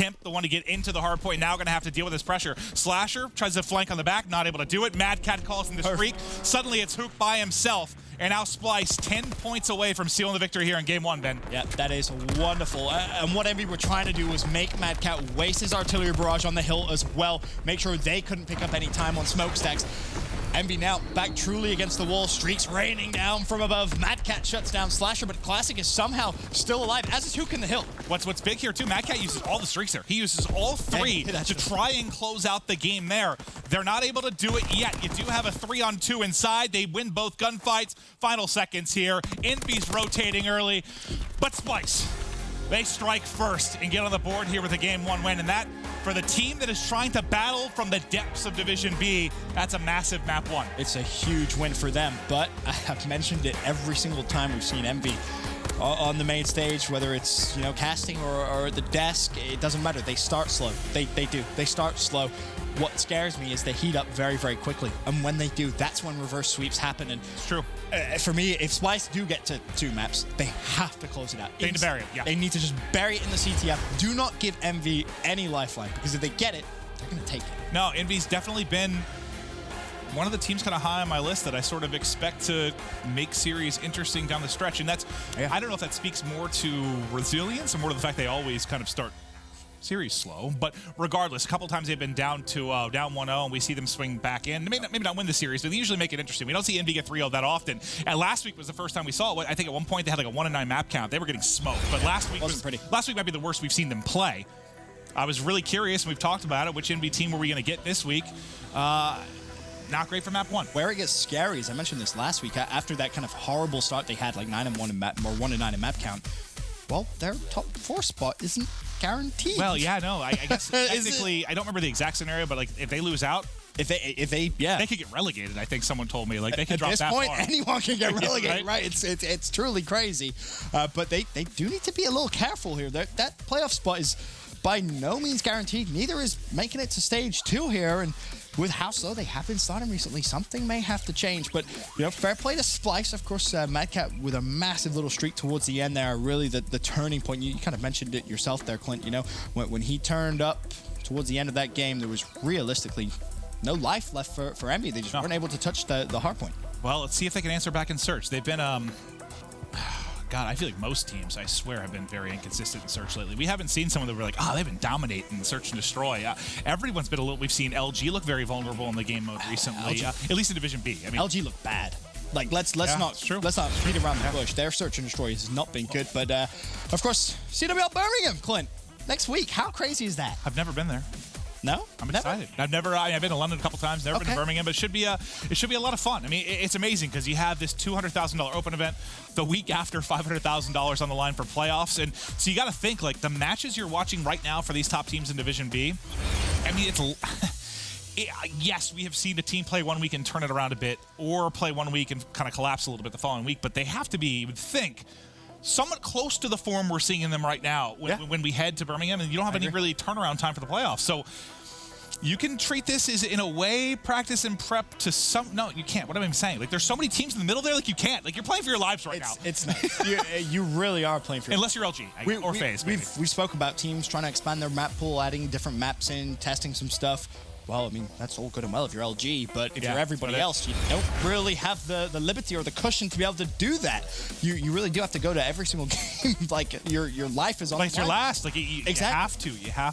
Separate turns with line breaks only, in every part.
Timp, the one to get into the hard point, now going to have to deal with this pressure. Slasher tries to flank on the back, not able to do it. Mad Cat calls in the streak. Suddenly it's Hook by himself. And now Splyce 10 points away from sealing the victory here in game 1, Ben.
Yeah, that is wonderful. And what EnVy were trying to do was make Mad Cat waste his artillery barrage on the hill as well. Make sure they couldn't pick up any time on smokestacks. EnVy now back truly against the wall. Streaks raining down from above. Mad Cat shuts down Slasher, but Classic is somehow still alive, as is Hook in the hill.
What's big here, too, Mad Cat uses all the streaks there. He uses all 3 to try and close out the game there. They're not able to do it yet. You do have a 3-on-2 inside. They win both gunfights. Final seconds here. EnVy's rotating early, but Splyce, they strike first and get on the board here with a game 1 win. And that, for the team that is trying to battle from the depths of Division B, that's a massive map 1.
It's a huge win for them, but I have mentioned it every single time we've seen EnVy on the main stage, whether it's, you know, casting or at the desk, it doesn't matter. They start slow. They do. They start slow. What scares me is they heat up very, very quickly. And when they do, that's when reverse sweeps happen. And
it's true.
For me, if Splyce do get to 2 maps, they have to close it out.
They need to bury it, yeah.
They need to just bury it in the CTF. Do not give EnVy any lifeline, because if they get it, they're going to take it.
No, EnVy's definitely been one of the teams kind of high on my list that I sort of expect to make series interesting down the stretch. And that's, I don't know if that speaks more to resilience or more to the fact they always kind of start series slow, but regardless, a couple times they've been down 1-0, and we see them swing back in. Maybe not win the series, but they usually make it interesting. We don't see EnVy get 3-0 that often. And last week was the first time we saw it. I think at one point they had like a 1-9 map count. They were getting smoked, but last week might be the worst we've seen them play. I was really curious, and we've talked about it. Which EnVy team were we going to get this week? Not great for map 1.
Where it gets scary is, I mentioned this last week, after that kind of horrible start they had, like 9-1 in map, or 1-9 in map count. Well, their top 4 spot isn't guaranteed.
Well, yeah, no, I guess technically, I don't remember the exact scenario, but like if they lose out,
if they could
get relegated. I think someone told me like they could drop that far.
At this point, anyone can get relegated, right? It's truly crazy, but they do need to be a little careful here. That playoff spot is by no means guaranteed. Neither is making it to stage 2 here, and with how slow they have been starting recently, something may have to change. But, you know, fair play to Splyce. Of course, Mad Cat with a massive little streak towards the end there, really the turning point. You kind of mentioned it yourself there, Clint. You know, when he turned up towards the end of that game, there was realistically no life left for EnVy. They just weren't able to touch the hard point.
Well, let's see if they can answer back in Search. They've been God, I feel like most teams, I swear, have been very inconsistent in Search lately. We haven't seen someone that we're like, oh, they've been dominating Search and Destroy. Everyone's been a little. We've seen LG look very vulnerable in the game mode recently, at least in Division B. I mean,
LG looked bad. Like let's not beat around the bush. Their Search and Destroy has not been good, but of course, CWL Birmingham, Clint, next week. How crazy is that?
I've never been there.
No,
I'm excited. I've been to London a couple times, never been to Birmingham, but it should be a lot of fun. I mean, it's amazing because you have this $200,000 open event the week after $500,000 on the line for playoffs, and so you got to think like the matches you're watching right now for these top teams in Division B. I mean, yes, we have seen a team play 1 week and turn it around a bit, or play 1 week and kind of collapse a little bit the following week, but they have to be, you would think, somewhat close to the form we're seeing in them right now when we head to Birmingham, and you don't have any really turnaround time for the playoffs. So you can treat this as, in a way, practice and prep to some... No, you can't. What am I saying? Like, there's so many teams in the middle there, like, you can't. Like, you're playing for your lives right now.
It's not. You really are playing for your
lives. Unless you're LG or FaZe, maybe.
We spoke about teams trying to expand their map pool, adding different maps in, testing some stuff. Well, I mean, that's all good and well if you're LG, but if you're everybody else, you don't really have the liberty or the cushion to be able to do that. You really do have to go to every single game. Like, your life is on the line.
Like, your last. Like, you have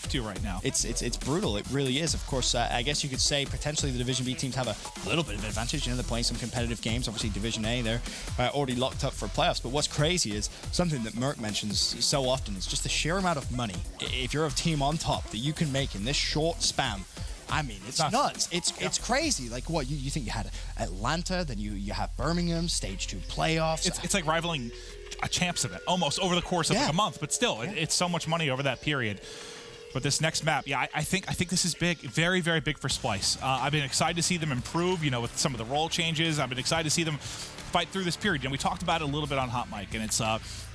to right now.
It's brutal. It really is. Of course, I guess you could say potentially the Division B teams have a little bit of advantage. You know, they're playing some competitive games. Obviously, Division A, they're already locked up for playoffs. But what's crazy is something that Merc mentions so often is just the sheer amount of money, if you're a team on top, that you can make in this short span. I mean, it's nuts. It's crazy. Like, what, you think you had Atlanta, then you have Birmingham, stage 2 playoffs.
It's like rivaling a champs event, almost, over the course of like a month. But still, it's so much money over that period. But this next map, I think this is big, very, very big for Splyce. I've been excited to see them improve, you know, with some of the role changes. I've been excited to see them fight through this period. And we talked about it a little bit on Hot Mic, and it's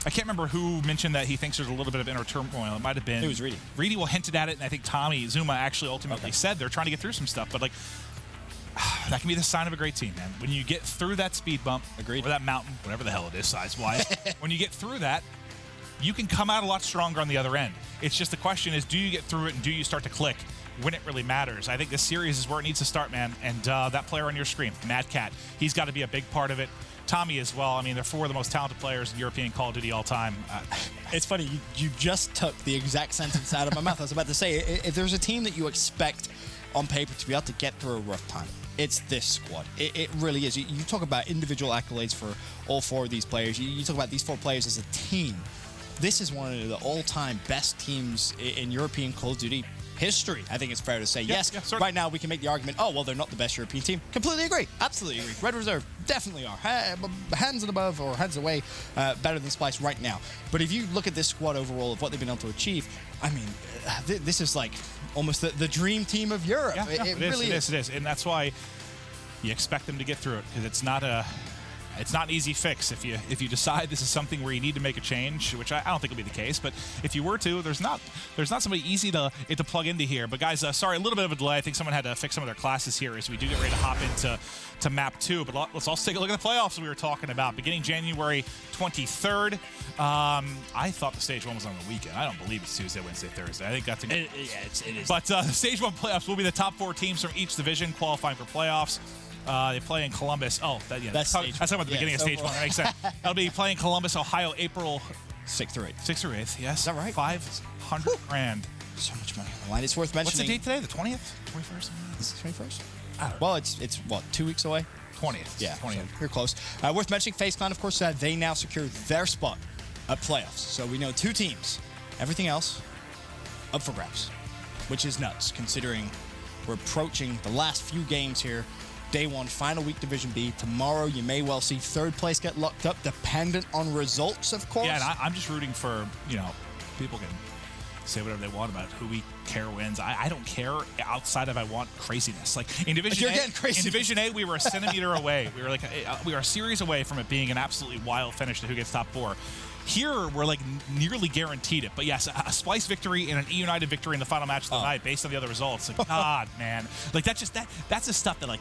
I can't remember who mentioned that he thinks there's a little bit of inner turmoil. It might have been...
It was Reedy.
Reedy hinted at it, and I think Tommy Zuma actually ultimately said they're trying to get through some stuff. But, like, that can be the sign of a great team, man. When you get through that speed bump, or that mountain, whatever the hell it is size-wise, when you get through that, you can come out a lot stronger on the other end. It's just the question is, do you get through it and do you start to click when it really matters? I think this series is where it needs to start, man. And that player on your screen, Mad Cat, he's got to be a big part of it. Tommy as well. I mean, they're 4 of the most talented players in European Call of Duty all time.
It's funny, you just took the exact sentence out of my mouth. I was about to say, if there's a team that you expect on paper to be able to get through a rough time, it's this squad. It really is. You talk about individual accolades for all 4 of these players. You talk about these 4 players as a team. This is one of the all-time best teams in European Call of Duty history. I think it's fair to say. Yes, right now we can make the argument, oh, well, they're not the best European team. Completely agree. Absolutely agree. Red Reserve definitely are. Hands above or hands away, better than Splyce right now. But if you look at this squad overall of what they've been able to achieve, I mean, this is like almost the dream team of Europe.
Yeah,
it really is.
It is. And that's why you expect them to get through it, because it's not an easy fix. If you decide this is something where you need to make a change, which I don't think will be the case, but if you were to, there's not somebody easy to plug into here. But guys, sorry, a little bit of a delay. I think someone had to fix some of their classes here as we do get ready to hop into map 2. But let's also take a look at the playoffs we were talking about, beginning January 23rd. I thought the stage 1 was on the weekend. I don't believe it's Tuesday, Wednesday, Thursday. I think that's
it is.
But the stage 1 playoffs will be the top 4 teams from each division qualifying for playoffs. They play in Columbus. That's talking about the beginning of stage 1. That makes sense. That'll be playing Columbus, Ohio, April
6th or 8th.
6th or 8th, yes.
Is that right?
$500,000.
So much money on the line. It's worth mentioning.
What's the date today? The 20th? 21st?
Is it 21st? Well, it's what, 2 weeks away?
20th.
Yeah,
20th.
So you're close. Worth mentioning, FaZe Clan, of course, they now secure their spot at playoffs. So we know 2 teams. Everything else up for grabs, which is nuts considering we're approaching the last few games here. Day 1, final week Division B. Tomorrow, you may well see 3rd place get locked up, dependent on results, of course.
Yeah, and I'm just rooting for, people can say whatever they want about who we care wins. I don't care outside of I want craziness. Like in Division A, we were a centimeter away. We were a series away from it being an absolutely wild finish to who gets top 4. Here, we're like nearly guaranteed it. But yes, a Splyce victory and an E United victory in the final match of the night based on the other results. Like, God, man. Like that's the stuff that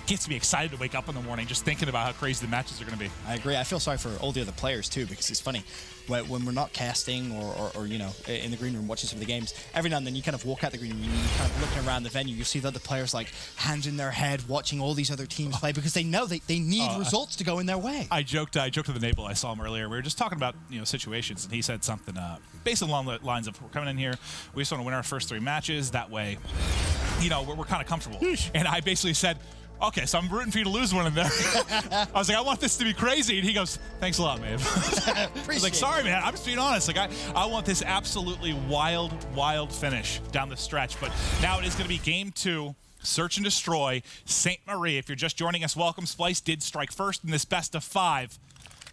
gets me excited to wake up in the morning just thinking about how crazy the matches are going to be. I
agree. I feel sorry for all the other players too, because it's funny when we're not casting or in the green room watching some of the games, every now and then you kind of walk out the green room and you're kind of looking around the venue. You see the other players like hands in their head watching all these other teams play because they know they need results to go in their way.
I joked with the Naval. I saw him earlier. We were just talking about situations, and he said something basically along the lines of, we're coming in here, we just want to win our first 3 matches. That way, we're kind of comfortable. And I basically said, okay, so I'm rooting for you to lose one in there. I was like, I want this to be crazy. And he goes, thanks a lot, man. I was like, sorry, man. I'm just being honest. Like, I want this absolutely wild, wild finish down the stretch. But now it is going to be game 2. Search and destroy St. Marie. If you're just joining us, welcome. Splyce did strike first in this best of 5.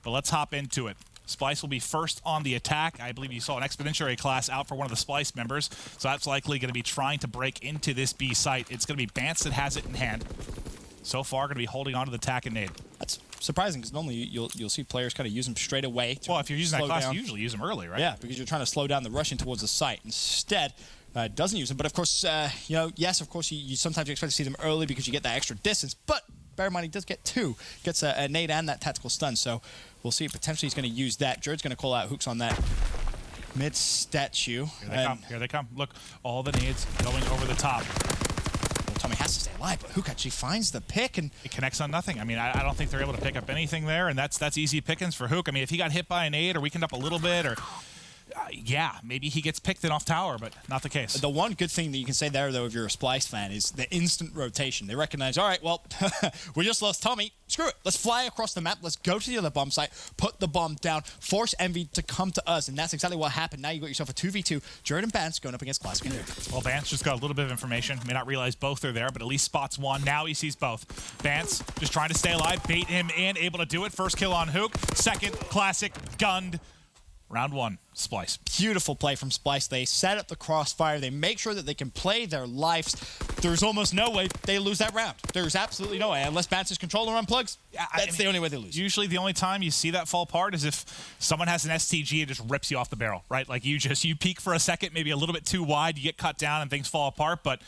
But let's hop into it. Splyce will be first on the attack. I believe you saw an expeditionary class out for one of the Splyce members, so that's likely going to be trying to break into this B site. It's going to be Bance that has it in hand. So far, going to be holding on to the tack and nade.
That's surprising, because normally you'll see players kind of use them straight away.
Well, if you're using that class, you usually use them early, right?
Yeah, because you're trying to slow down the rushing towards the site. Instead, doesn't use them. But of course, yes, of course, you sometimes expect to see them early because you get that extra distance. But bear in mind, he does get 2. Gets a nade and that tactical stun. So we'll see. Potentially, he's going to use that. Jared's going to call out hooks on that mid statue.
Here they come. Look, all the nades going over the top.
Tommy has to stay alive, but Hook actually finds the pick, and
it connects on nothing. I mean, I don't think they're able to pick up anything there, and that's easy pickings for Hook. I mean, if he got hit by an nade or weakened up a little bit, or yeah, maybe he gets picked in off tower, but not the case.
The one good thing that you can say there, though, if you're a Splyce fan, is the instant rotation. They recognize, all right, well, we just lost Tommy. Screw it. Let's fly across the map. Let's go to the other bomb site, put the bomb down, force Envy to come to us, and that's exactly what happened. Now you got yourself a 2v2. Jared and Bance going up against Classic.
Well, Bance just got a little bit of information. May not realize both are there, but at least spots one. Now he sees both. Bance just trying to stay alive, bait him in, able to do it. First kill on Hook. Second, Classic, gunned. Round 1, Splyce.
Beautiful play from Splyce. They set up the crossfire. They make sure that they can play their lives. There's almost no way they lose that round. There's absolutely no way. Unless Bance's controller unplugs, that's the only way they lose.
Usually the only time you see that fall apart is if someone has an STG and just rips you off the barrel, right? Like you peek for a second, maybe a little bit too wide, you get cut down and things fall apart, but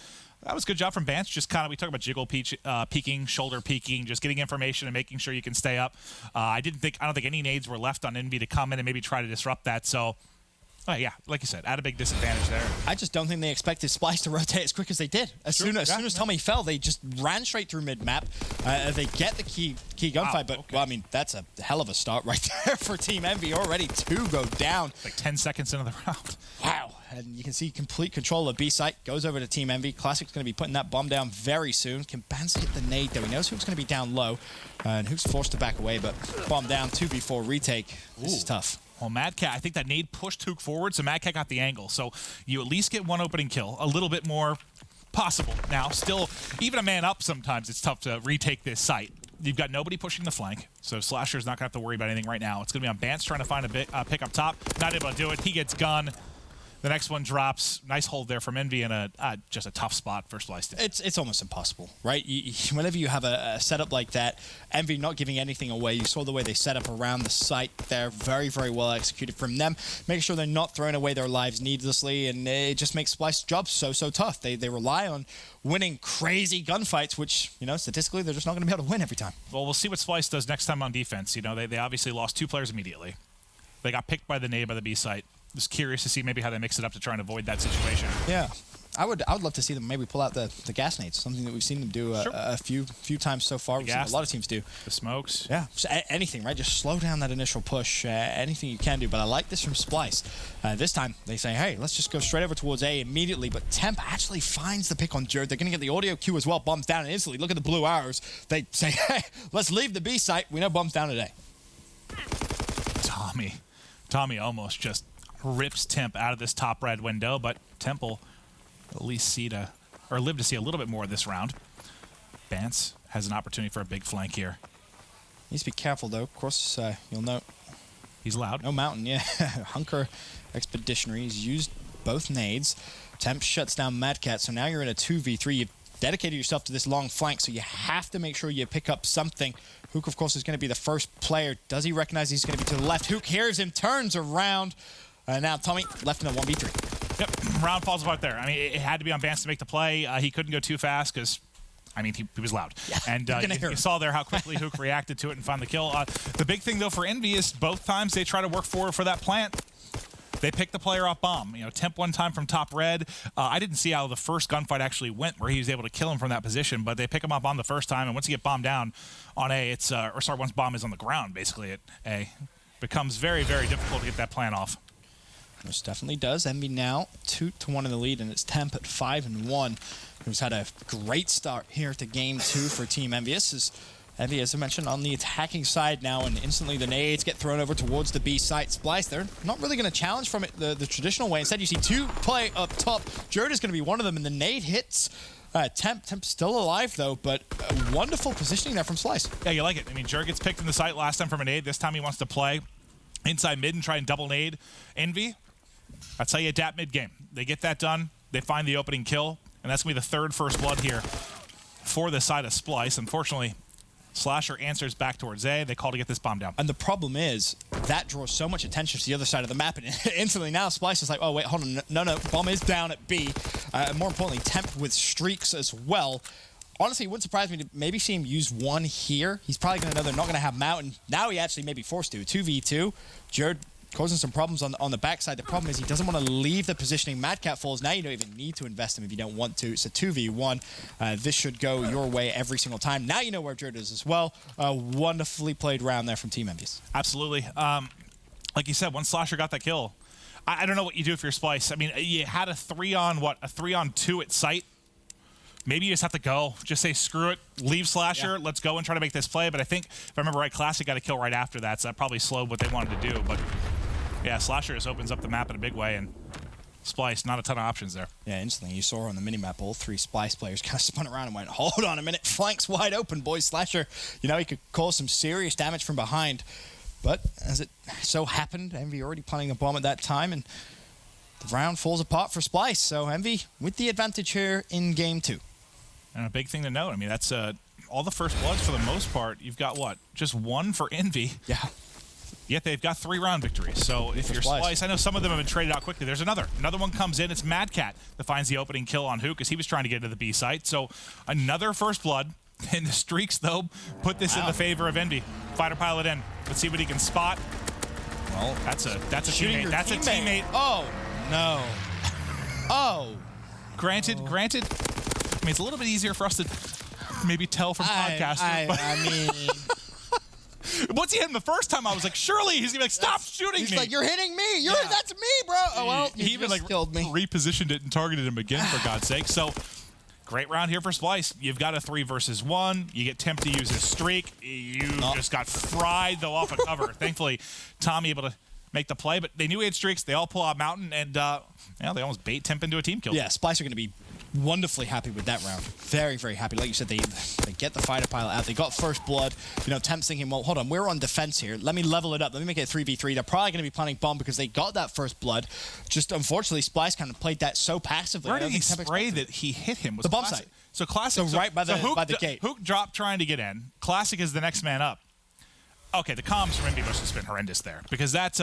that was a good job from Bance. Just kind of, we talk about jiggle peeking, shoulder peeking, just getting information and making sure you can stay up. I don't think any nades were left on Envy to come in and maybe try to disrupt that. So Oh, yeah, like you said, at a big disadvantage there.
I just don't think they expected Splyce to rotate as quick as they did. As soon as Tommy fell, they just ran straight through mid-map. They get the key gunfight, but, well, I mean, that's a hell of a start right there for Team EnVy. Already 2 go down.
Like 10 seconds into the round.
Wow. And you can see complete control of B site. Goes over to Team EnVy. Classic's going to be putting that bomb down very soon. Can Bance hit the nade, though? He knows Hook's going to be down low. And Hook's forced to back away, but bomb down 2v4 retake. This is tough.
Well, Mad Cat, I think that nade pushed Hook forward, so Mad Cat got the angle. So you at least get one opening kill, a little bit more possible. Now, still, even a man up sometimes, it's tough to retake this site. You've got nobody pushing the flank, so Slasher's not going to have to worry about anything right now. It's going to be on Bance trying to find a pick up top. Not able to do it. He gets gun. The next one drops. Nice hold there from EnVy in just a tough spot for Splyce.
It's almost impossible, right? Whenever you have a setup like that, EnVy not giving anything away. You saw the way they set up around the site there. Very, very well executed from them. Make sure they're not throwing away their lives needlessly, and it just makes Splyce's job so tough. They rely on winning crazy gunfights, which, you know, statistically, they're just not going to be able to win every time.
Well, we'll see what Splyce does next time on defense. You know, they obviously lost 2 players immediately. They got picked by the nade by the B site. Just curious to see maybe how they mix it up to try and avoid that situation.
Yeah, I would love to see them maybe pull out the gas nades, something that we've seen them do a few times so far. We've seen a lot of teams do.
The smokes.
Yeah, just anything, right? Just slow down that initial push. Anything you can do. But I like this from Splyce. This time they say, hey, let's just go straight over towards A immediately. But Temp actually finds the pick on Jerd. They're going to get the audio cue as well. Bombs down and instantly. Look at the blue arrows. They say, hey, let's leave the B site. We know bombs down at A.
Tommy almost just rips Temp out of this top red window, but Temple at least live to see a little bit more of this round. Bance has an opportunity for a big flank here.
Needs to be careful, though. Of course, you'll note.
He's loud.
No mountain, yeah. Hunker Expeditionary. He's used both nades. Temp shuts down Mad Cat, so now you're in a 2v3. You've dedicated yourself to this long flank, so you have to make sure you pick up something. Hook, of course, is going to be the first player. Does he recognize he's going to be to the left? Hook hears him, turns around. Now Tommy left in a 1v3.
Yep, round falls apart there. I mean, it had to be on Bance to make the play. He couldn't go too fast because, I mean, he was loud.
Yeah,
and you saw there how quickly Hook reacted to it and found the kill. The big thing, though, for EnVy is both times they try to work forward for that plant. They pick the player off bomb. You know, Temp one time from top red. I didn't see how the first gunfight actually went, where he was able to kill him from that position, but they pick him up on the first time, and once you get bombed down on A, it's once bomb is on the ground, basically at A, it becomes very, very difficult to get that plant off.
This definitely does. EnVy now 2-1 in the lead, and it's Temp at 5-1, who's had a great start here to game 2 for Team EnVyUs. EnVy, as I mentioned, on the attacking side now, and instantly the nades get thrown over towards the B site. Splyce, they're not really going to challenge from it the traditional way. Instead, you see 2 play up top. Jerd is going to be one of them, and the nade hits Temp's still alive, though, but wonderful positioning there from Splyce.
Yeah, you like it. I mean, Jerd gets picked in the site last time from a nade. This time he wants to play inside mid and try and double nade EnVy. That's how you adapt mid-game. They get that done. They find the opening kill, and that's going to be the 3rd first blood here for the side of Splyce. Unfortunately, Slasher answers back towards A. They call to get this bomb down.
And the problem is that draws so much attention to the other side of the map, and instantly now Splyce is like, oh, wait, hold on. No, bomb is down at B. More importantly, Temp with streaks as well. Honestly, it wouldn't surprise me to maybe see him use one here. He's probably going to know they're not going to have Mountain. Now he actually may be forced to. 2v2. Jerd causing some problems on the backside. The problem is he doesn't want to leave the positioning. Mad Cat falls. Now you don't even need to invest him if you don't want to. It's a 2v1. This should go your way every single time. Now you know where Jerd is as well. Wonderfully played round there from Team EnVyUs.
Absolutely. Like you said, once Slasher got that kill, I don't know what you do if you're Splyce. I mean, you had a 3-on-2 at sight. Maybe you just have to go. Just say, screw it, leave Slasher, let's go and try to make this play. But I think, if I remember right, Classic got a kill right after that, so that probably slowed what they wanted to do. But yeah, Slasher just opens up the map in a big way, and Splyce, not a ton of options there.
Yeah, instantly you saw on the minimap, all 3 Splyce players kind of spun around and went, hold on a minute, flanks wide open, boys. Slasher, you know, he could cause some serious damage from behind. But as it so happened, EnVy already planting a bomb at that time, and the round falls apart for Splyce. So EnVy with the advantage here in game 2.
And a big thing to note, I mean, that's all the first bloods for the most part. You've got, what, just 1 for EnVy?
Yeah.
Yet they've got 3 round victories. So if you're Splyce, I know some of them have been traded out quickly. There's another one comes in. It's Mad Cat that finds the opening kill on Hook because he was trying to get into the B site. So another first blood. And the streaks, though, put this in the favor of EnVy. Fighter pilot in. Let's see what he can spot.
Well,
that's a
shooting
teammate.
your
That's a teammate.
Oh, no. Oh.
Granted. I mean, it's a little bit easier for us to maybe tell from podcasting.
I mean...
Once he hit him the first time, I was like, surely he's gonna be like, stop shooting me.
He's like, you're hitting me. That's me, bro. Oh, well,
he even like
killed me.
repositioned it and targeted him again, for God's sake. So, great round here for Splyce. You've got a 3 versus 1. You get Temp to use his streak. You just got fried, though, off a cover. Thankfully, Tommy able to make the play, but they knew he had streaks. They all pull out Mountain, and they almost bait Temp into a team kill.
Yeah, Splyce are going to be wonderfully happy with that round. Very, very happy. Like you said, they get the fighter pilot out. They got first blood. You know, Temp's thinking, well, hold on, we're on defense here. Let me level it up. Let me make it 3v3. They're probably going to be planning bomb because they got that first blood. Just unfortunately, Splyce kind of played that so passively.
Where did he spray that he hit him? Was
the bomb
Classic.
site.
So Classic.
So right by the gate.
Hook dropped trying to get in. Classic is the next man up. Okay, the comms from EnVyUs has been horrendous there because that's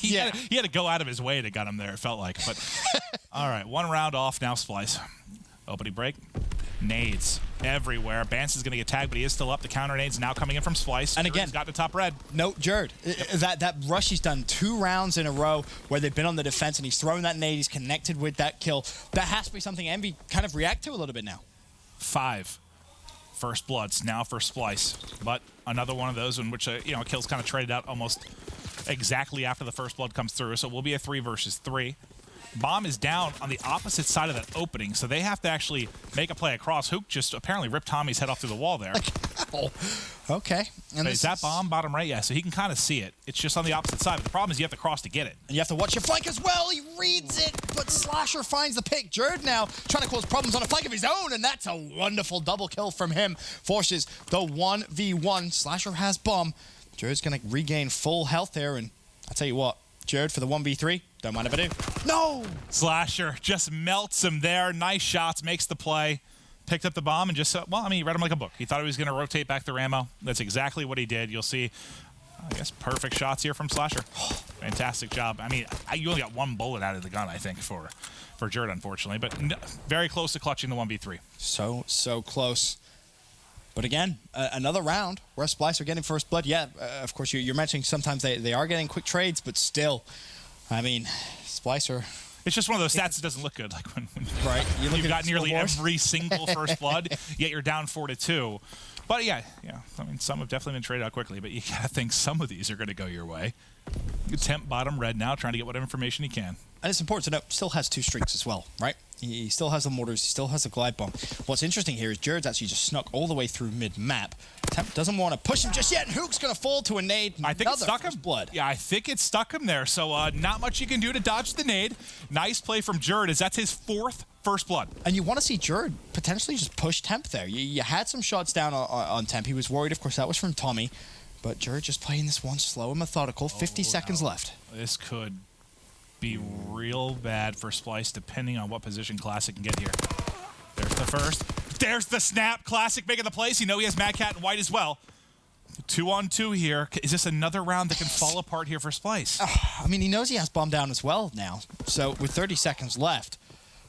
he had to go out of his way to get him there, it felt like. But all right, 1 round off now, Splyce. Opening break. Nades everywhere. Bance is going to get tagged, but he is still up. The counter nades now coming in from Splyce.
And again,
he's got the top red.
Note Jared. That rush he's done 2 rounds in a row where they've been on the defense and he's thrown that nade. He's connected with that kill. That has to be something Envy kind of react to a little bit now.
5 first bloods now for Splyce, but another one of those in which a kill's kind of traded out almost exactly after the first blood comes through. So it will be a 3 versus 3. Bomb is down on the opposite side of that opening, so they have to actually make a play across. Hook just apparently ripped Tommy's head off through the wall there.
Oh, okay. And
is that bomb bottom right? Yeah, so he can kind of see it. It's just on the opposite side, but the problem is you have to cross to get it.
And you have to watch your flank as well. He reads it, but Slasher finds the pick. Jared now trying to cause problems on a flank of his own, and that's a wonderful double kill from him. Forces the 1v1. Slasher has bomb. Jared's going to regain full health there, and I'll tell you what, Jared for the 1v3, don't mind if I do. No!
Slasher just melts him there. Nice shots, makes the play. Picked up the bomb and just, he read him like a book. He thought he was going to rotate back the ammo. That's exactly what he did. You'll see, I guess, perfect shots here from Slasher. Fantastic job. I mean, you only got 1 bullet out of the gun, I think, for Jared, unfortunately. But very close to clutching the 1v3.
So close. But again, another round where Splyce are getting first blood. Yeah, of course, you're mentioning sometimes they are getting quick trades, but still, I mean, Splyce are...
It's just one of those stats that doesn't look good. Like when
right.
You've got nearly every single first blood, yet you're down 4-2. But yeah, I mean, some have definitely been traded out quickly, but you gotta think some of these are going to go your way. Temp bottom red now, trying to get whatever information he can.
And it's important to note, still has 2 streaks as well, right? He still has the mortars, he still has the glide bomb. What's interesting here is Jared's actually just snuck all the way through mid-map. Temp doesn't want to push him just yet, and Hook's going to fall to a nade.
I think it stuck him.
Blood.
Yeah, I think it stuck him there. So not much you can do to dodge the nade. Nice play from Jared, as that's his 4th first blood.
And you want to see Jared potentially just push Temp there. You had some shots down on Temp. He was worried, of course, that was from Tommy. But Jared just playing this one slow and methodical. 50 seconds left.
This could be real bad for Splyce, depending on what position Classic can get here. There's the first. There's the snap. Classic making the plays. You know he has Mad Cat and White as well. 2-on-2 here. Is this another round that can fall apart here for Splyce?
I mean, he knows he has bomb down as well now. So with 30 seconds left,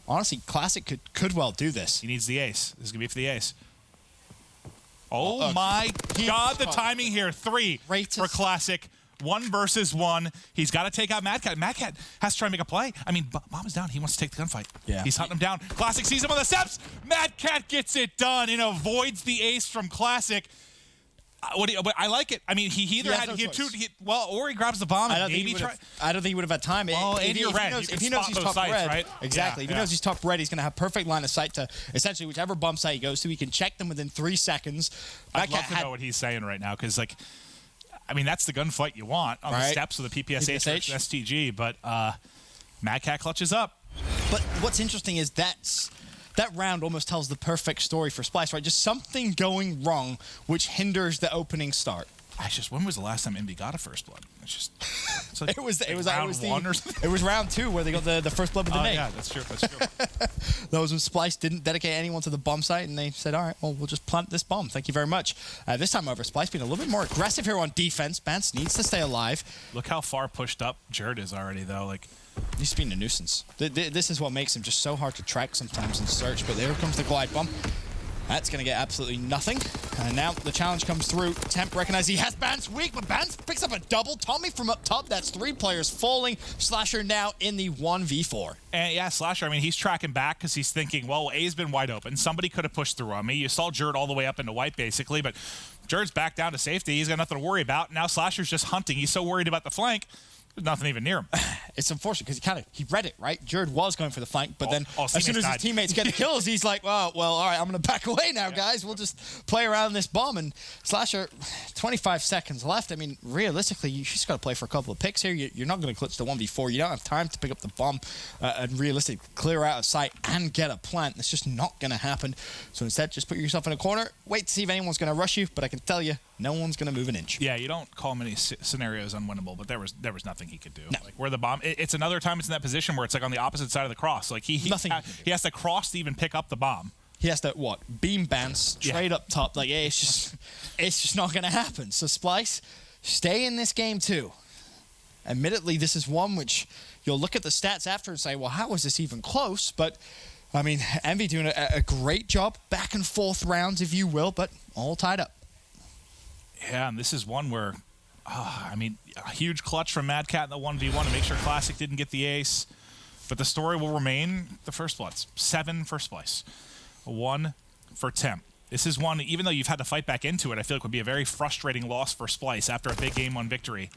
honestly, Classic could well do this.
He needs the ace. This is going to be for the ace. Oh my God, the timing here. 3 for Classic. 1 versus 1. He's got to take out Mad Cat. Mad Cat has to try and make a play. I mean, Bomb is down. He wants to take the gunfight.
Yeah.
He's hunting him down. Classic sees him on the steps. Mad Cat gets it done and avoids the ace from Classic. I like it. I mean, he either had to get 2, or he grabs the bomb and maybe try.
I don't think he would have had time.
Well, if
he knows he's top
sides,
red,
right?
Exactly. If he knows he's top red, he's going to have perfect line of sight to essentially whichever bomb site he goes to. He can check them within 3 seconds.
I'd love to know what he's saying right now, because I mean, that's the gunfight you want on the steps of the PPSH versus STG, but Mad Cat clutches up.
But what's interesting is that round almost tells the perfect story for Splyce, right? Just something going wrong, which hinders the opening start.
When was the last time Envy got a first blood? It's like
it was
round 1 or something.
It was round 2 where they got the first blood with the nade.
Yeah, that's true.
That was when Splyce didn't dedicate anyone to the bomb site, and they said, all right, well, we'll just plant this bomb. Thank you very much. This time over, Splyce being a little bit more aggressive here on defense. Bance needs to stay alive.
Look how far pushed up Jared is already, though.
He's being a nuisance. This is what makes him just so hard to track sometimes and search, but there comes the glide bomb. That's going to get absolutely nothing. And now the challenge comes through. Temp recognizes he has Bance weak, but Bance picks up a double. Tommy from up top. That's 3 players falling. Slasher now in the 1v4.
And yeah, Slasher, I mean, he's tracking back because he's thinking, well, A's been wide open. Somebody could have pushed through on me. You saw Jerd all the way up into white, basically, but Jerd's back down to safety. He's got nothing to worry about. Now Slasher's just hunting. He's so worried about the flank. There's nothing even near him.
It's unfortunate because he read it, right? Jerd was going for the flank, but then as soon as his teammates get the kills, he's like, well, all right, I'm going to back away now, guys. We'll just play around this bomb. And Slasher, 25 seconds left. I mean, realistically, you just got to play for a couple of picks here. You're not going to clutch the 1v4. You don't have time to pick up the bomb and realistically clear out of sight and get a plant. That's just not going to happen. So instead, just put yourself in a corner. Wait to see if anyone's going to rush you, but I can tell you, no one's going to move an inch.
Yeah, you don't call many scenarios unwinnable, but there was nothing he could do.
No.
Like where the bomb, it's another time it's in that position where it's like on the opposite side of the cross. Like he has to cross to even pick up the bomb.
He has to beam Bance straight up top. Like it's just not going to happen. So Splyce, stay in this game too. Admittedly, this is one which you'll look at the stats after and say, well, how was this even close? But I mean, Envy doing a great job, back and forth rounds, if you will, but all tied up.
Yeah, and this is one where, I mean, a huge clutch from Mad Cat in the 1v1 to make sure Classic didn't get the ace. But the story will remain the first bloods. 7 for Splyce. 1 for Temp. This is one, even though you've had to fight back into it, I feel like would be a very frustrating loss for Splyce after a big game 1 victory.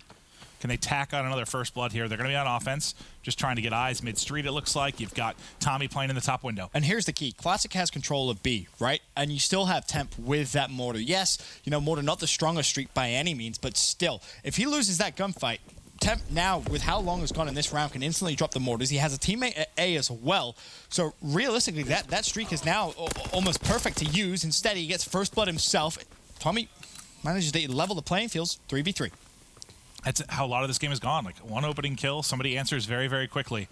Can they tack on another first blood here? They're going to be on offense, just trying to get eyes mid-street, it looks like. You've got Tommy playing in the top window.
And here's the key. Classic has control of B, right? And you still have Temp with that mortar. Yes, mortar not the strongest streak by any means, but still, if he loses that gunfight, Temp now, with how long has gone in this round, can instantly drop the mortars. He has a teammate at A as well. So realistically, that streak is now almost perfect to use. Instead, he gets first blood himself. Tommy manages to level the playing fields, 3v3.
That's how a lot of this game has gone. Like one opening kill, somebody answers very, very quickly.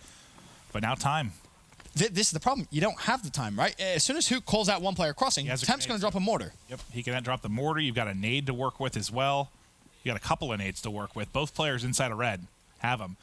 But now time.
This is the problem. You don't have the time, right? As soon as Hook calls out one player crossing, Temp's going to drop a mortar.
Yep, he can drop the mortar. You've got a nade to work with as well. You got a couple of nades to work with. Both players inside of red have them.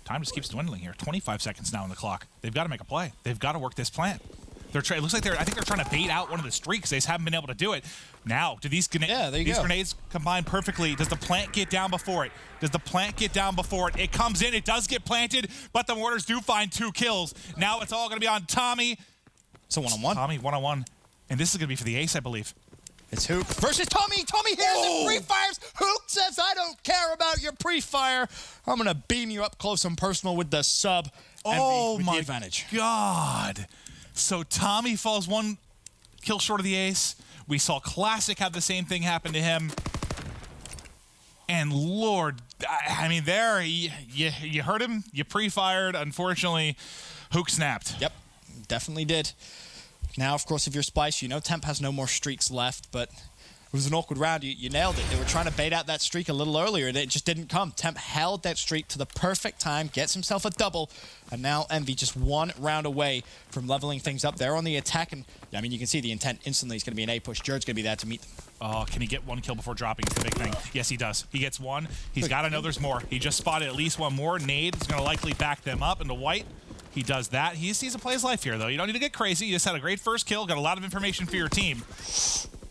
Time just keeps dwindling here. 25 seconds now on the clock. They've got to make a play. They've got to work this plant. It looks like I think they're trying to bait out one of the streaks. They just haven't been able to do it. Now, do these grenades combine perfectly? Does the plant get down before it? It comes in. It does get planted, but the mortars do find 2 kills. Now it's all going to be on Tommy.
It's a one-on-one.
Tommy, one-on-one. And this is going to be for the ace, I believe.
It's Hook versus Tommy. Tommy hears it, pre-fires. Hook says, I don't care about your pre-fire. I'm going to beam you up close and personal with the sub.
Oh, my
advantage.
God. So Tommy falls 1 kill short of the ace. We saw Classic have the same thing happen to him. And Lord, I mean, there, you heard him. You pre-fired. Unfortunately, Hook snapped.
Yep, definitely did. Now, of course, if you're Splyce, Temp has no more streaks left, but it was an awkward round. You nailed it. They were trying to bait out that streak a little earlier, and it just didn't come. Temp held that streak to the perfect time, gets himself a double, and now Envy just 1 round away from leveling things up. They're on the attack, and I mean, you can see the intent instantly. It's going to be an A push. Jerd's going to be there to meet them.
Oh, can he get 1 kill before dropping? It's the big thing. Yes, he does. He gets 1. He's got to know there's more. He just spotted at least 1 more. Nade is going to likely back them up into white. He does that. He sees to play his life here, though. You don't need to get crazy. You just had a great first kill. Got a lot of information for your team.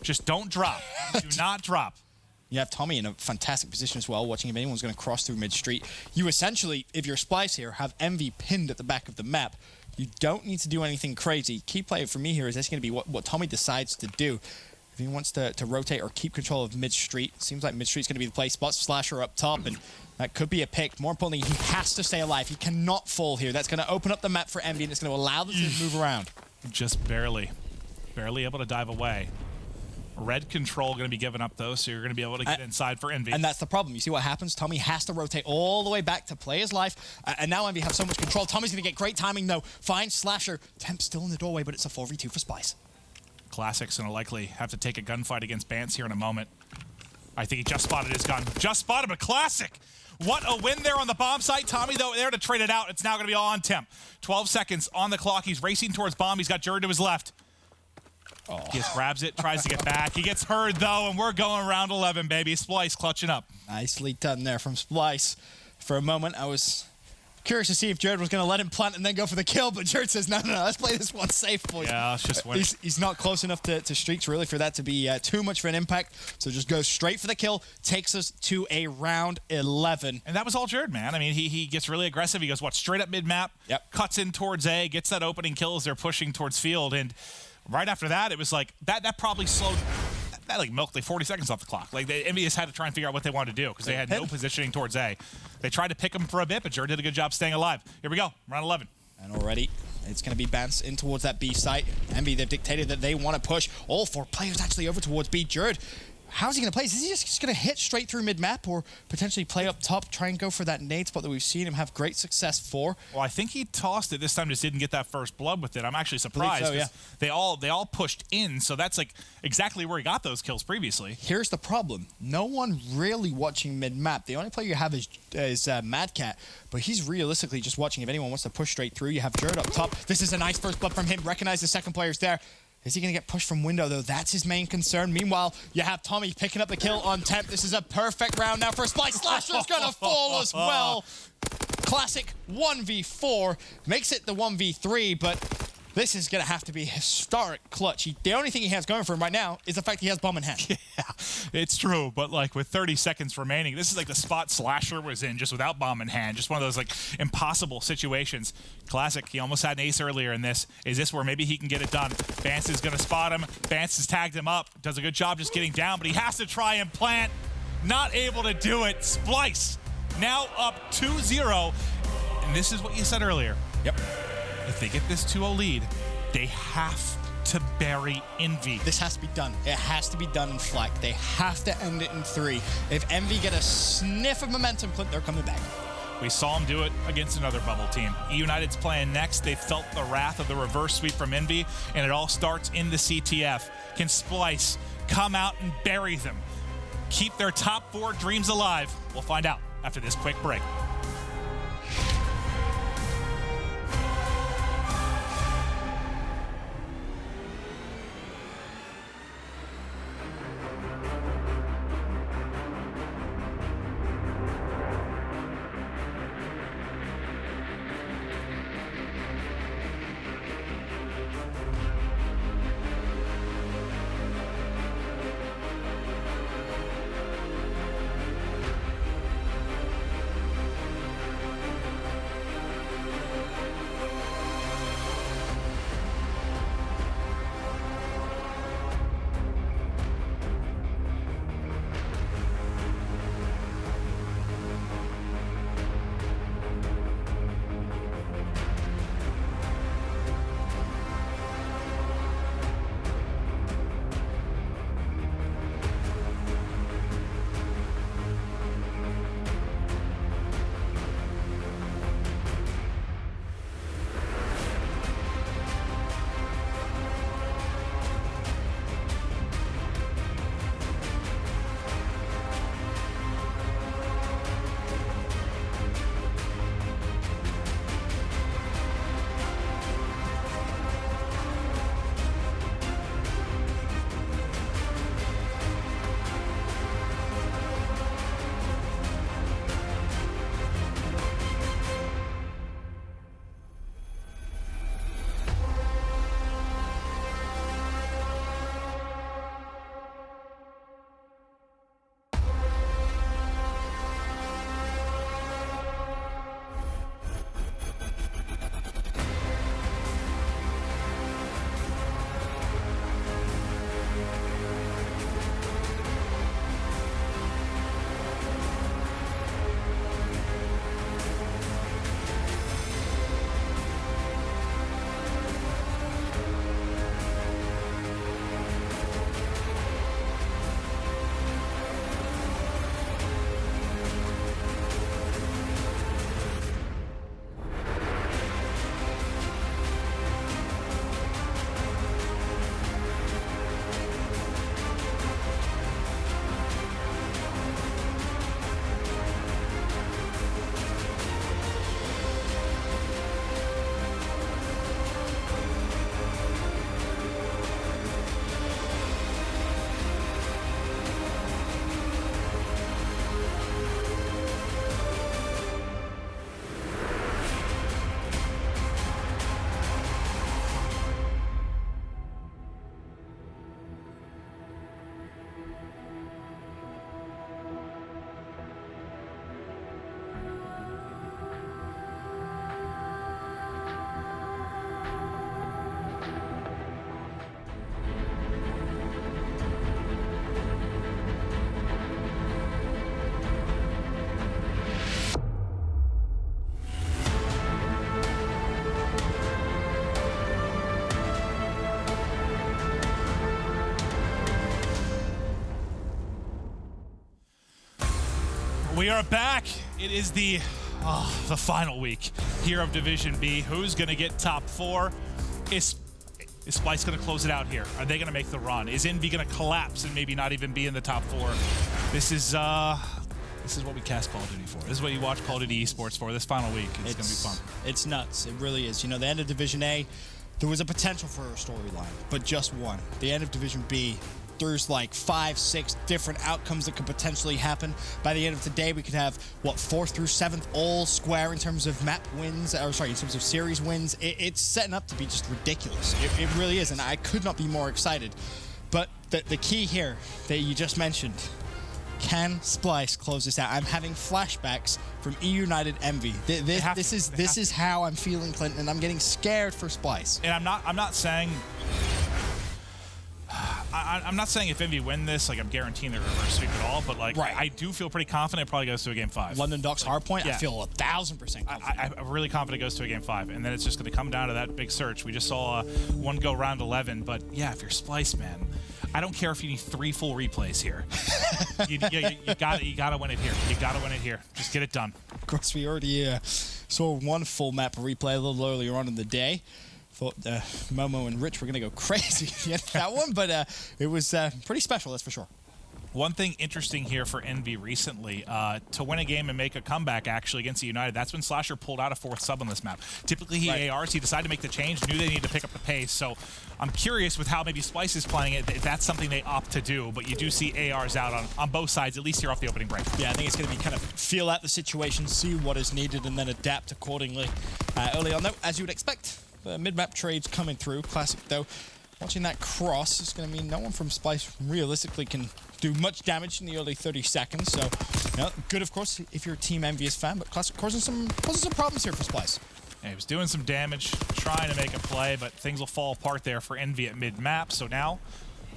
Just don't drop. Do not drop.
You have Tommy in a fantastic position as well, watching if anyone's going to cross through mid-street. You essentially, if you're Splyce here, have Envy pinned at the back of the map. You don't need to do anything crazy. Key play for me here is that's going to be what Tommy decides to do. If he wants to rotate or keep control of mid-street, seems like mid-street's going to be the play. Spots Slasher up top, and that could be a pick. More importantly, he has to stay alive. He cannot fall here. That's going to open up the map for Envy, and it's going to allow them to move around.
Just barely able to dive away. Red control going to be given up, though, so you're going to be able to get inside for Envy.
And that's the problem. You see what happens? Tommy has to rotate all the way back to play his life, and now Envy have so much control. Tommy's going to get great timing, though. Finds Slasher. Temp still in the doorway, but it's a 4v2 for Splyce.
Classic's going to likely have to take a gunfight against Bance here in a moment. I think he just spotted his gun. Just spotted, but Classic. What a win there on the bomb site. Tommy, though, there to trade it out. It's now going to be all on Temp. 12 seconds on the clock. He's racing towards bomb. He's got Jerd to his left. Oh. He just grabs it, tries to get back. He gets heard, though, and we're going round 11, baby. Splyce clutching up.
Nicely done there from Splyce. For a moment, I was curious to see if Jared was going to let him plant and then go for the kill, but Jared says, no, let's play this one safe, boys.
Yeah, let's just win.
He's not close enough to Streaks, really, for that to be too much of an impact. So just goes straight for the kill, takes us to a round 11.
And that was all Jared, man. I mean, he gets really aggressive. He goes, straight up mid-map, cuts in towards A, gets that opening kill as they're pushing towards field. And right after that, it was like, that probably slowed... That like milked like 40 seconds off the clock. Like the EnVyUs had to try and figure out what they wanted to do because they had no positioning towards A. They tried to pick him for a bit, but Jared did a good job staying alive. Here we go, round 11.
And already, it's going to be bounced in towards that B site. EnVy, they've dictated that they want to push all 4 players actually over towards B. Jared, how's he going to play? Is he just going to hit straight through mid-map or potentially play up top, try and go for that nade spot that we've seen him have great success for?
Well, I think he tossed it this time, just didn't get that first blood with it. I'm actually surprised.
So, yeah.
They all pushed in, so that's like exactly where he got those kills previously.
Here's the problem. No one really watching mid-map. The only player you have is Madcat, but he's realistically just watching if anyone wants to push straight through. You have Jared up top. This is a nice first blood from him. Recognize the second player's there. Is he going to get pushed from window, though? That's his main concern. Meanwhile, you have Tommy picking up the kill on temp. This is a perfect round now for Splyce. Slasher's going to fall as well. Classic 1v4. Makes it the 1v3, but this is going to have to be historic clutch. The only thing he has going for him right now is the fact he has bomb in hand.
Yeah, it's true, but like with 30 seconds remaining, this is like the spot Slasher was in just without bomb in hand. Just one of those like impossible situations. Classic, he almost had an ace earlier in this. Is this where maybe he can get it done? Vance is going to spot him. Vance has tagged him up. Does a good job just getting down, but he has to try and plant. Not able to do it. Splyce now up 2-0. And this is what you said earlier.
Yep.
If they get this 2-0 lead, they have to bury EnVy.
This has to be done. It has to be done in flag. They have to end it in 3. If EnVy get a sniff of momentum, Clint, they're coming back.
We saw him do it against another bubble team. United's playing next. They felt the wrath of the reverse sweep from EnVy, and it all starts in the CTF. Can Splyce come out and bury them? Keep their top 4 dreams alive? We'll find out after this quick break. We are back. It is the final week here of Division B. Who's going to get top 4? Is Splyce going to close it out here? Are they going to make the run? Is EnVy going to collapse and maybe not even be in the top 4? This is what we cast Call of Duty for. This is what you watch Call of Duty esports for. This final week, it's going to be fun.
It's nuts. It really is. You know, the end of Division A, there was a potential for a storyline, but just one. The end of Division B, there's like 5, 6 different outcomes that could potentially happen. By the end of today, we could have, 4th through 7th all square in terms of map wins, in terms of series wins. It's setting up to be just ridiculous. It really is, and I could not be more excited. But the key here that you just mentioned, can Splyce close this out? I'm having flashbacks from E United EnVy. This is how I'm feeling, Clinton, and I'm getting scared for Splyce.
And I'm not saying if EnVy win this, like I'm guaranteeing they're reverse sweep at all, but like I do feel pretty confident it probably goes to a game 5.
London Docks hardpoint, yeah. I feel 1,000% confident.
I'm really confident it goes to a game 5, and then it's just going to come down to that big search. We just saw one go round 11, but yeah, if you're Splyce, man, I don't care if you need 3 full replays here. you gotta win it here. You gotta win it here. Just get it done.
Of course, we already saw one full map replay a little earlier on in the day. Thought Momo and Rich were going to go crazy at the end of that one, but it was pretty special, that's for sure.
One thing interesting here for EnVy recently, to win a game and make a comeback actually against United, that's when Slasher pulled out a 4th sub on this map. Typically he ARs, he decided to make the change, knew they needed to pick up the pace, so I'm curious with how maybe Splyce is playing it, if that's something they opt to do, but you do see ARs out on both sides, at least here off the opening break.
Yeah, I think it's going to be kind of feel out the situation, see what is needed, and then adapt accordingly. Early on though, as you would expect, the mid-map trades coming through. Classic, though. Watching that cross is going to mean no one from Splyce realistically can do much damage in the early 30 seconds. So, you know, good, of course, if you're a Team EnVyUs fan, but Classic causing some problems here for Splyce.
Yeah, he was doing some damage, trying to make a play, but things will fall apart there for EnVy at mid-map. So now,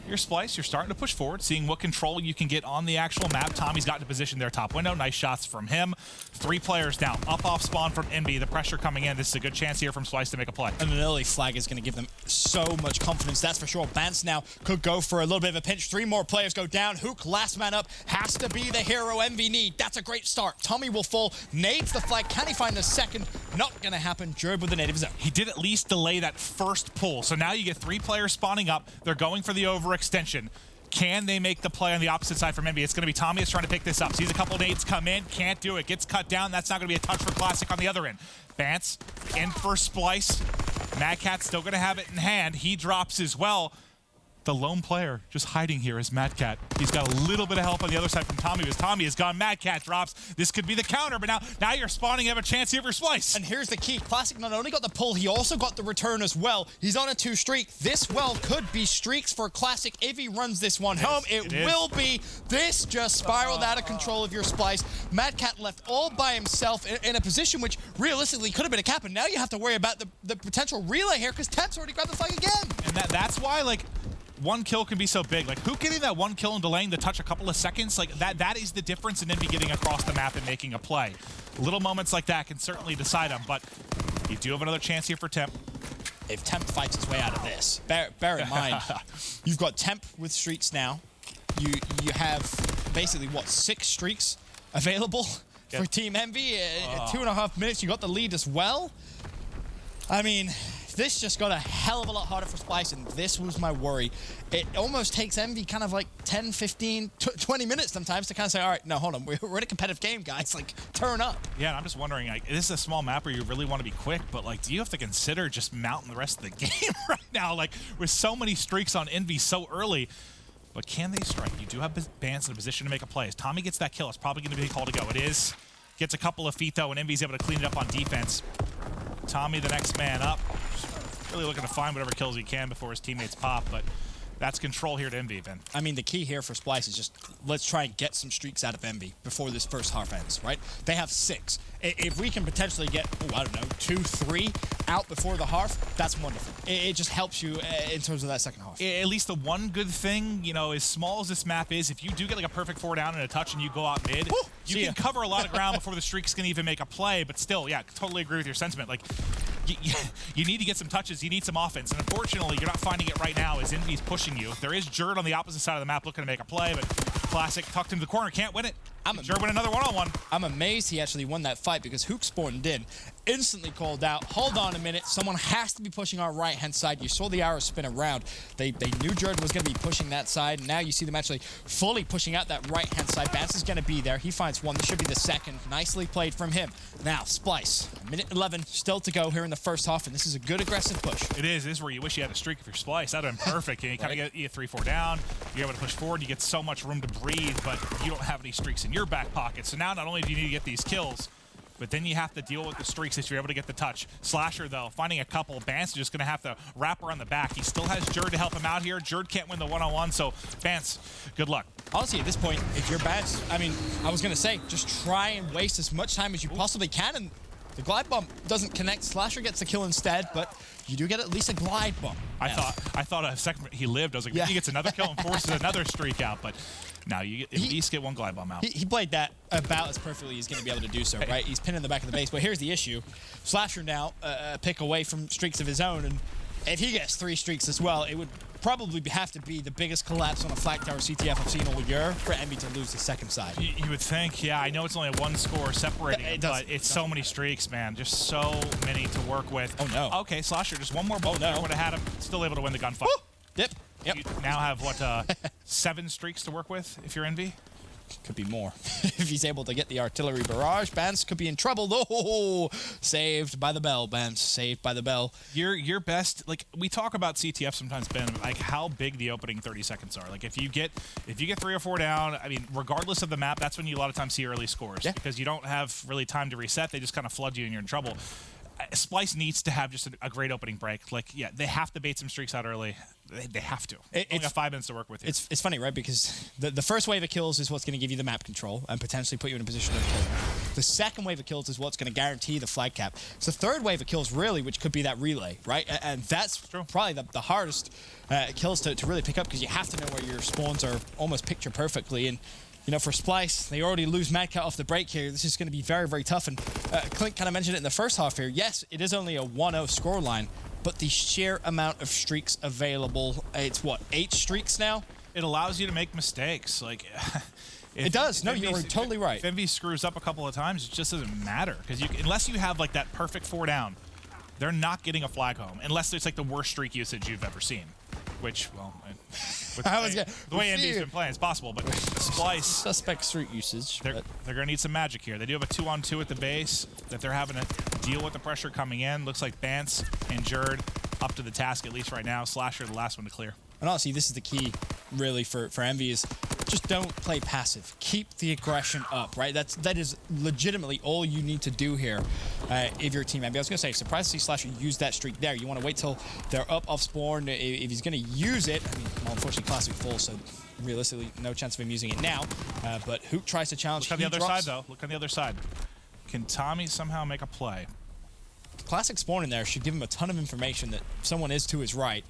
you're Splyce, you're starting to push forward, seeing what control you can get on the actual map. Tommy's got into position there, top window. Nice shots from him. 3 players down. Up off spawn from EnVy. The pressure coming in. This is a good chance here from Splyce to make a play.
And an early flag is going to give them so much confidence, that's for sure. Bance now could go for a little bit of a pinch. 3 more players go down. Hook, last man up, has to be the hero EnVy need. That's a great start. Tommy will fall, nades the flag. Can he find a second? Not going to happen. Jerb with the native zone.
He did at least delay that first pull. So now you get 3 players spawning up. They're going for the overextension. Can they make the play on the opposite side from EnVy? It's going to be Tommy that's trying to pick this up. Sees a couple nades come in, can't do it. Gets cut down. That's not going to be a touch for Classic on the other end. Bance in for Splyce. Mad Cat's still going to have it in hand. He drops as well. The lone player just hiding here is Mad Cat. He's got a little bit of help on the other side from Tommy, because Tommy is gone. Mad Cat drops. This could be the counter, but now you're spawning. You have a chance here for Splyce.
And here's the key. Classic not only got the pull, he also got the return as well. He's on a 2 streak. This well could be streaks for Classic if he runs this one home. It will be. This just spiraled out of control of your Splyce. Mad Cat left all by himself in a position which realistically could have been a cap, and now you have to worry about the potential relay here, because Ted's already grabbed the flag again.
And that's why, like, 1 kill can be so big. Like, who getting that 1 kill and delaying the touch a couple of seconds, like that is the difference in EnVy getting across the map and making a play. Little moments like that can certainly decide them, but you do have another chance here for Temp.
If Temp fights his way out of this, bear in mind, you've got Temp with streaks now. You have basically, 6 streaks available for Team EnVy. 2.5 minutes, you got the lead as well. I mean, this just got a hell of a lot harder for Splyce, and this was my worry. It almost takes EnVy kind of like 10, 15, 20 minutes sometimes to kind of say, all right, no, hold on, we're in a competitive game, guys. Like, turn up.
Yeah, and I'm just wondering, like, this is a small map where you really want to be quick, but, like, do you have to consider just mounting the rest of the game right now? Like, with so many streaks on EnVy so early, but can they strike? You do have Bance in a position to make a play. As Tommy gets that kill, it's probably going to be a call to go. It is. Gets a couple of feet, though, and EnVy's able to clean it up on defense. Tommy, the next man up. Really looking to find whatever kills he can before his teammates pop, but that's control here to EnVy, Ben.
I mean, the key here for Splyce is just, let's try and get some streaks out of EnVy before this first half ends, right? They have 6. If we can potentially get, I don't know, 2, 3 out before the half, that's wonderful. It just helps you in terms of that second half.
At least the one good thing, you know, as small as this map is, if you do get like a perfect 4 down and a touch and you go out mid, you can cover a lot of ground before the streaks can even make a play, but still, yeah, totally agree with your sentiment. Like, you need to get some touches, you need some offense, and unfortunately, you're not finding it right now as EnVy's pushing you. There is Jerd on the opposite side of the map looking to make a play, but Classic tucked into the corner, can't win it. Jerd win another one-on-one.
I'm amazed he actually won that fight because Hook spawned in, instantly called out. Hold on a minute. Someone has to be pushing our right-hand side. You saw the arrow spin around. They knew Jordan was going to be pushing that side. And now you see them actually fully pushing out that right-hand side. Bance is going to be there. He finds one. This should be the second. Nicely played from him. Now, Splyce. Minute 11 still to go here in the first half, and this is a good aggressive push.
It is. This is where you wish you had a streak if you're Splyce. That would have been perfect. And you kind of get 3-4 down. You're able to push forward. You get so much room to breathe, but you don't have any streaks in your back pocket. So now not only do you need to get these kills, but then you have to deal with the streaks if you're able to get the touch. Slasher, though, finding a couple. Bance is just going to have to wrap around the back. He still has Jerd to help him out here. Jerd can't win the one-on-one, so Bance, good luck.
Honestly, at this point, if you're Bance, I mean, I was going to say, just try and waste as much time as you possibly can, and the glide bump doesn't connect. Slasher gets the kill instead, but you do get at least a glide bump.
I thought a second he lived. I was like, he gets another kill and forces another streak out, but now you at least get one glide bomb out.
He played that about as perfectly as he's going to be able to do so, right? He's pinning the back of the base, but here's the issue. Slasher now a pick away from streaks of his own, and if he gets 3 streaks as well, it would probably have to be the biggest collapse on a flag tower CTF I've seen all year for Envy to lose the second side.
You would think, yeah, I know it's only a 1 score separating, but it's so many streaks, man. Just so many to work with.
Oh, no.
Okay, Slasher, just one more bullet there would have had him still able to win the gunfight.
Yep.
You now have, what, 7 streaks to work with if you're Envy?
Could be more. If he's able to get the artillery barrage, Bance could be in trouble. Oh, saved by the bell, Bance. Saved by the bell.
Your best, like, we talk about CTF sometimes, Ben, like how big the opening 30 seconds are. Like if you get 3 or 4 down, I mean, regardless of the map, that's when you a lot of times see early scores. Yeah. Because you don't have really time to reset. They just kind of flood you and you're in trouble. Splyce needs to have just a great opening break. Like, yeah, they have to bait some streaks out early. They have to. Only got 5 minutes to work with here.
It's funny, right? Because the first wave of kills is what's going to give you the map control and potentially put you in a position of kill. The second wave of kills is what's going to guarantee the flag cap. It's the third wave of kills, really, which could be that relay, right? And that's probably the hardest kills to really pick up because you have to know where your spawns are almost picture perfectly. And you know, for Splyce, they already lose Mad Cat off the break here. This is going to be very, very tough. And Clint kind of mentioned it in the first half here. Yes, it is only a 1-0 scoreline, but the sheer amount of streaks available, it's what, 8 streaks now?
It allows you to make mistakes. Like,
it does. No, you're totally right.
If Envy screws up a couple of times, it just doesn't matter. Because unless you have, like, that perfect 4 down, they're not getting a flag home. Unless it's, like, the worst streak usage you've ever seen. Which, well, with the way Envy's been playing, it's possible. But Splyce,
suspect streak usage.
They're going to need some magic here. They do have a 2-on-2 at the base that they're having to deal with the pressure coming in. Looks like Bance and Jerd up to the task, at least right now. Slasher, the last one to clear. And
honestly, this is the key, really, for Envy is just don't play passive. Keep the aggression up, right? That is legitimately all you need to do here if you're Team Envy. I was going to say, surprised to see Slasher use that streak there. You want to wait till they're up off spawn. If he's going to use it, I mean, well, unfortunately, Classic full, so realistically, no chance of him using it now. But Hook tries to challenge.
Look on the other side, though. Look on the other side. Can Tommy somehow make a play?
Classic spawn in there should give him a ton of information that someone is to his right.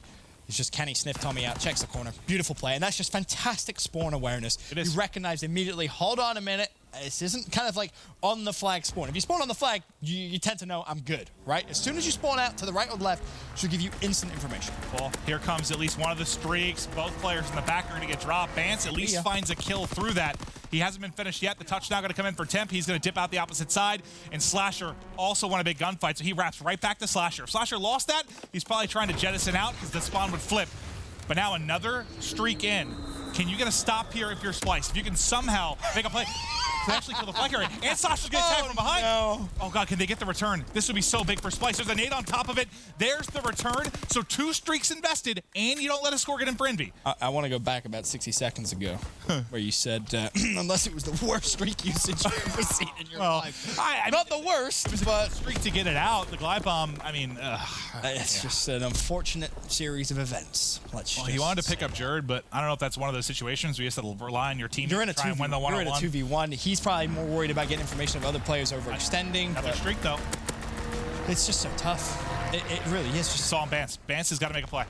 It's just, can he sniff Tommy out? Checks the corner. Beautiful play. And that's just fantastic spawn awareness.
It is.
You recognize immediately, hold on a minute. This isn't kind of like on the flag spawn. If you spawn on the flag, you tend to know I'm good, right? As soon as you spawn out to the right or the left, it should give you instant information.
Well, here comes at least one of the streaks. Both players in the back are going to get dropped. Bance at least finds a kill through that. He hasn't been finished yet. The touch now going to come in for Temp. He's going to dip out the opposite side. And Slasher also won a big gunfight, so he wraps right back to Slasher. If Slasher lost that, he's probably trying to jettison out because the spawn would flip. But now another streak in. Can you get a stop here if you're Splyce? If you can somehow make a play, actually kill the flag carrier. And Sasha's getting tagged from behind.
No.
Oh, God, can they get the return? This would be so big for Splyce. There's a nade on top of it. There's the return. So 2 streaks invested, and you don't let a score get in for Envy.
I want to go back about 60 seconds ago where you said, unless it was the worst streak usage you've ever seen in your life. Not the worst, but
streak to get it out. The glide bomb, I mean,
it's just an unfortunate series of events.
You wanted to pick up Jerd, but I don't know if that's one of those situations where you just have to rely on your team to try and win the one-on-one.
You're in a 2v1. He's probably more worried about getting information of other players overextending.
Another streak, though.
It's just so tough. It really is. Just
saw him Bance. Bance has got to make a play.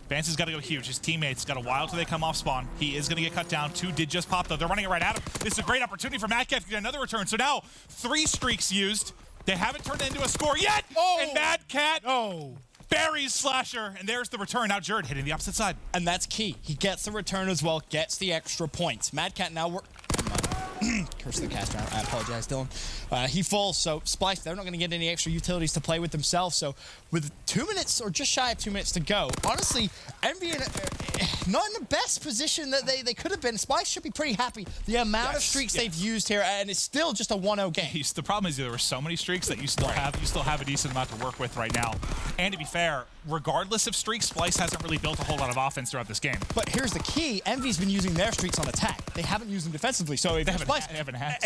Bance has got to go huge. His teammates got a while till they come off spawn. He is going to get cut down. 2 did just pop, though. They're running it right at him. This is a great opportunity for Mad Cat to get another return. So now 3 streaks used. They haven't turned it into a score yet.
Oh,
and Mad Cat buries Slasher, and there's the return. Now Jerd hitting the opposite side.
And that's key. He gets the return as well, gets the extra points. Mad Cat now Curse the caster. I apologize, Dylan. He falls, so Splyce, they're not going to get any extra utilities to play with themselves. So with 2 minutes or just shy of 2 minutes to go, honestly, EnVy not in the best position that they could have been. Splyce should be pretty happy. The amount of streaks they've used here, and it's still just a 1-0 game.
The problem is there were so many streaks that you still have a decent amount to work with right now. And to be fair, regardless of streaks, Splyce hasn't really built a whole lot of offense throughout this game.
But here's the key. EnVy's been using their streaks on attack. They haven't used them defensively. So if
They
you're Splyce,
haven't had.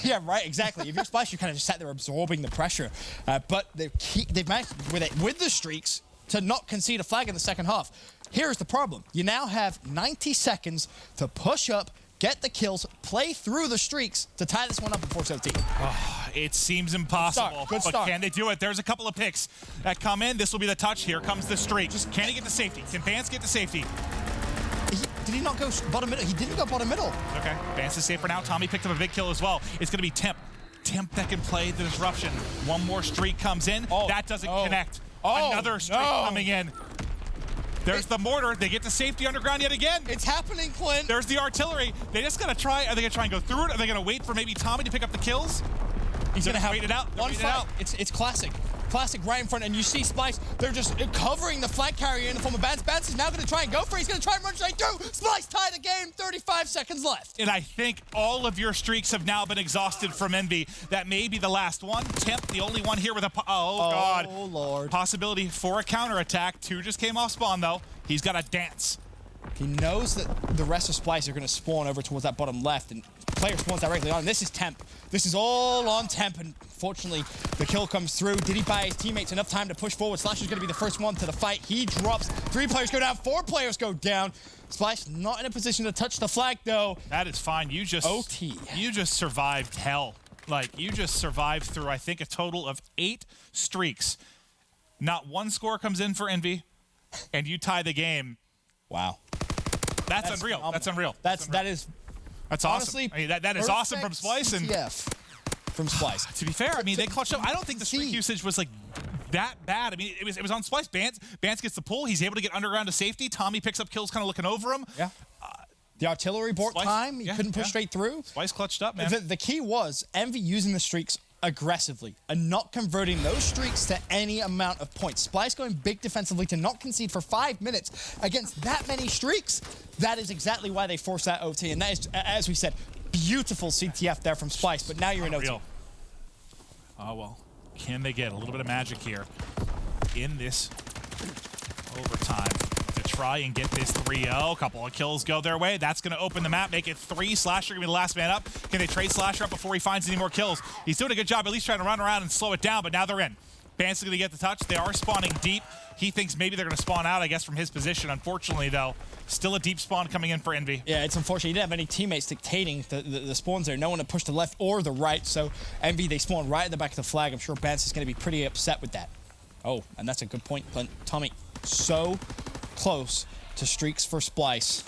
yeah, right, exactly. If you're Splyce, you kind of just sat there absorbing the pressure. But they've managed with the streaks to not concede a flag in the second half. Here's the problem. You now have 90 seconds to push up, get the kills, play through the streaks to tie this one up before 17.
Oh, it seems impossible,
Good start.
but can they do it? There's a couple of picks that come in. This will be the touch. Here comes the streak. Can he get to safety? Can Vance get to safety?
Did he not go bottom middle? He didn't go bottom middle.
Okay, Vance is safe for now. Tommy picked up a big kill as well. It's going to be Temp. Temp that can play the disruption. One more streak comes in. That doesn't connect. Another streak coming in. There's the mortar. They get to safety underground yet again.
It's happening, Clint.
There's the artillery. They just got to try. Are they going to try and go through it? Are they going to wait for maybe Tommy to pick up the kills?
He's going to have
wait it out.
one fight. It's classic. Classic right in front, and you see Splyce, they're just covering the flag carrier in the form of Bance. Bance is now going to try and go for it. He's going to try and run straight through. Splyce tie the game, 35 seconds left.
And I think all of your streaks have now been exhausted from EnVy. That may be the last one. Temp, the only one here with a... Oh, God.
Oh, Lord.
Possibility for a counterattack. 2 just came off spawn, though. He's got to dance.
He knows that the rest of Splyce are going to spawn over towards that bottom left, and player spawns directly on. This is Temp. This is all on Temp, and fortunately, the kill comes through. Did he buy his teammates enough time to push forward? Slasher's going to be the first one to the fight. He drops. 3 players go down. 4 players go down. Splyce not in a position to touch the flag, though.
That is fine. You just...
OT.
You just survived hell. Like, you just survived through, I think, a total of 8 streaks. Not one score comes in for EnVy, and you tie the game.
Wow.
That's unreal.
Phenomenal.
That's unreal. That's
honestly,
awesome. I mean, that is awesome from Splyce. And
from Splyce.
To be fair, I mean, they clutched up. I don't think the streak usage was like that bad. I mean, it was on Splyce. Bance gets the pull. He's able to get underground to safety. Tommy picks up kills, kind of looking over him.
Yeah. The artillery bought time. He couldn't push straight through.
Splyce clutched up, man.
The key was EnVy using the streaks aggressively and not converting those streaks to any amount of points. Splyce going big defensively to not concede for 5 minutes against that many streaks. That is exactly why they forced that OT. And that is, as we said, beautiful CTF there from Splyce. But now you're in OT.
Oh, well. Can they get a little bit of magic here in this overtime to try and get this 3-0? A couple of kills go their way. That's going to open the map, make it 3. Slasher going to be the last man up. Can they trade Slasher up before he finds any more kills? He's doing a good job at least trying to run around and slow it down, but now they're in. Bance is going to get the touch. They are spawning deep. He thinks maybe they're going to spawn out, I guess, from his position. Unfortunately, though, still a deep spawn coming in for EnVy.
Yeah, it's unfortunate. He didn't have any teammates dictating the spawns there. No one to push the left or the right. So EnVy, they spawn right at the back of the flag. I'm sure Bance is going to be pretty upset with that. Oh, and that's a good point, Clint. Tommy, so close to streaks for Splyce.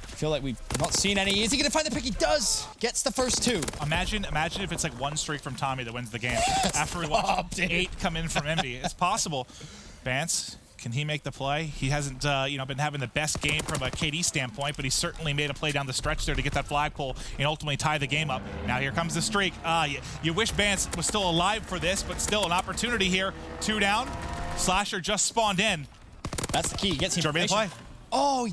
I feel like we've not seen any. Is he going to find the pick? He does. Gets the first 2.
Imagine if it's like 1 streak from Tommy that wins the game. After we watch 8 come in from EnVy. It's possible. Vance, can he make the play? He hasn't been having the best game from a KD standpoint, but he certainly made a play down the stretch there to get that flagpole and ultimately tie the game up. Now here comes the streak. You wish Vance was still alive for this, but still an opportunity here. 2 down. Slasher just spawned in.
That's the key. He gets the
play.
Oh,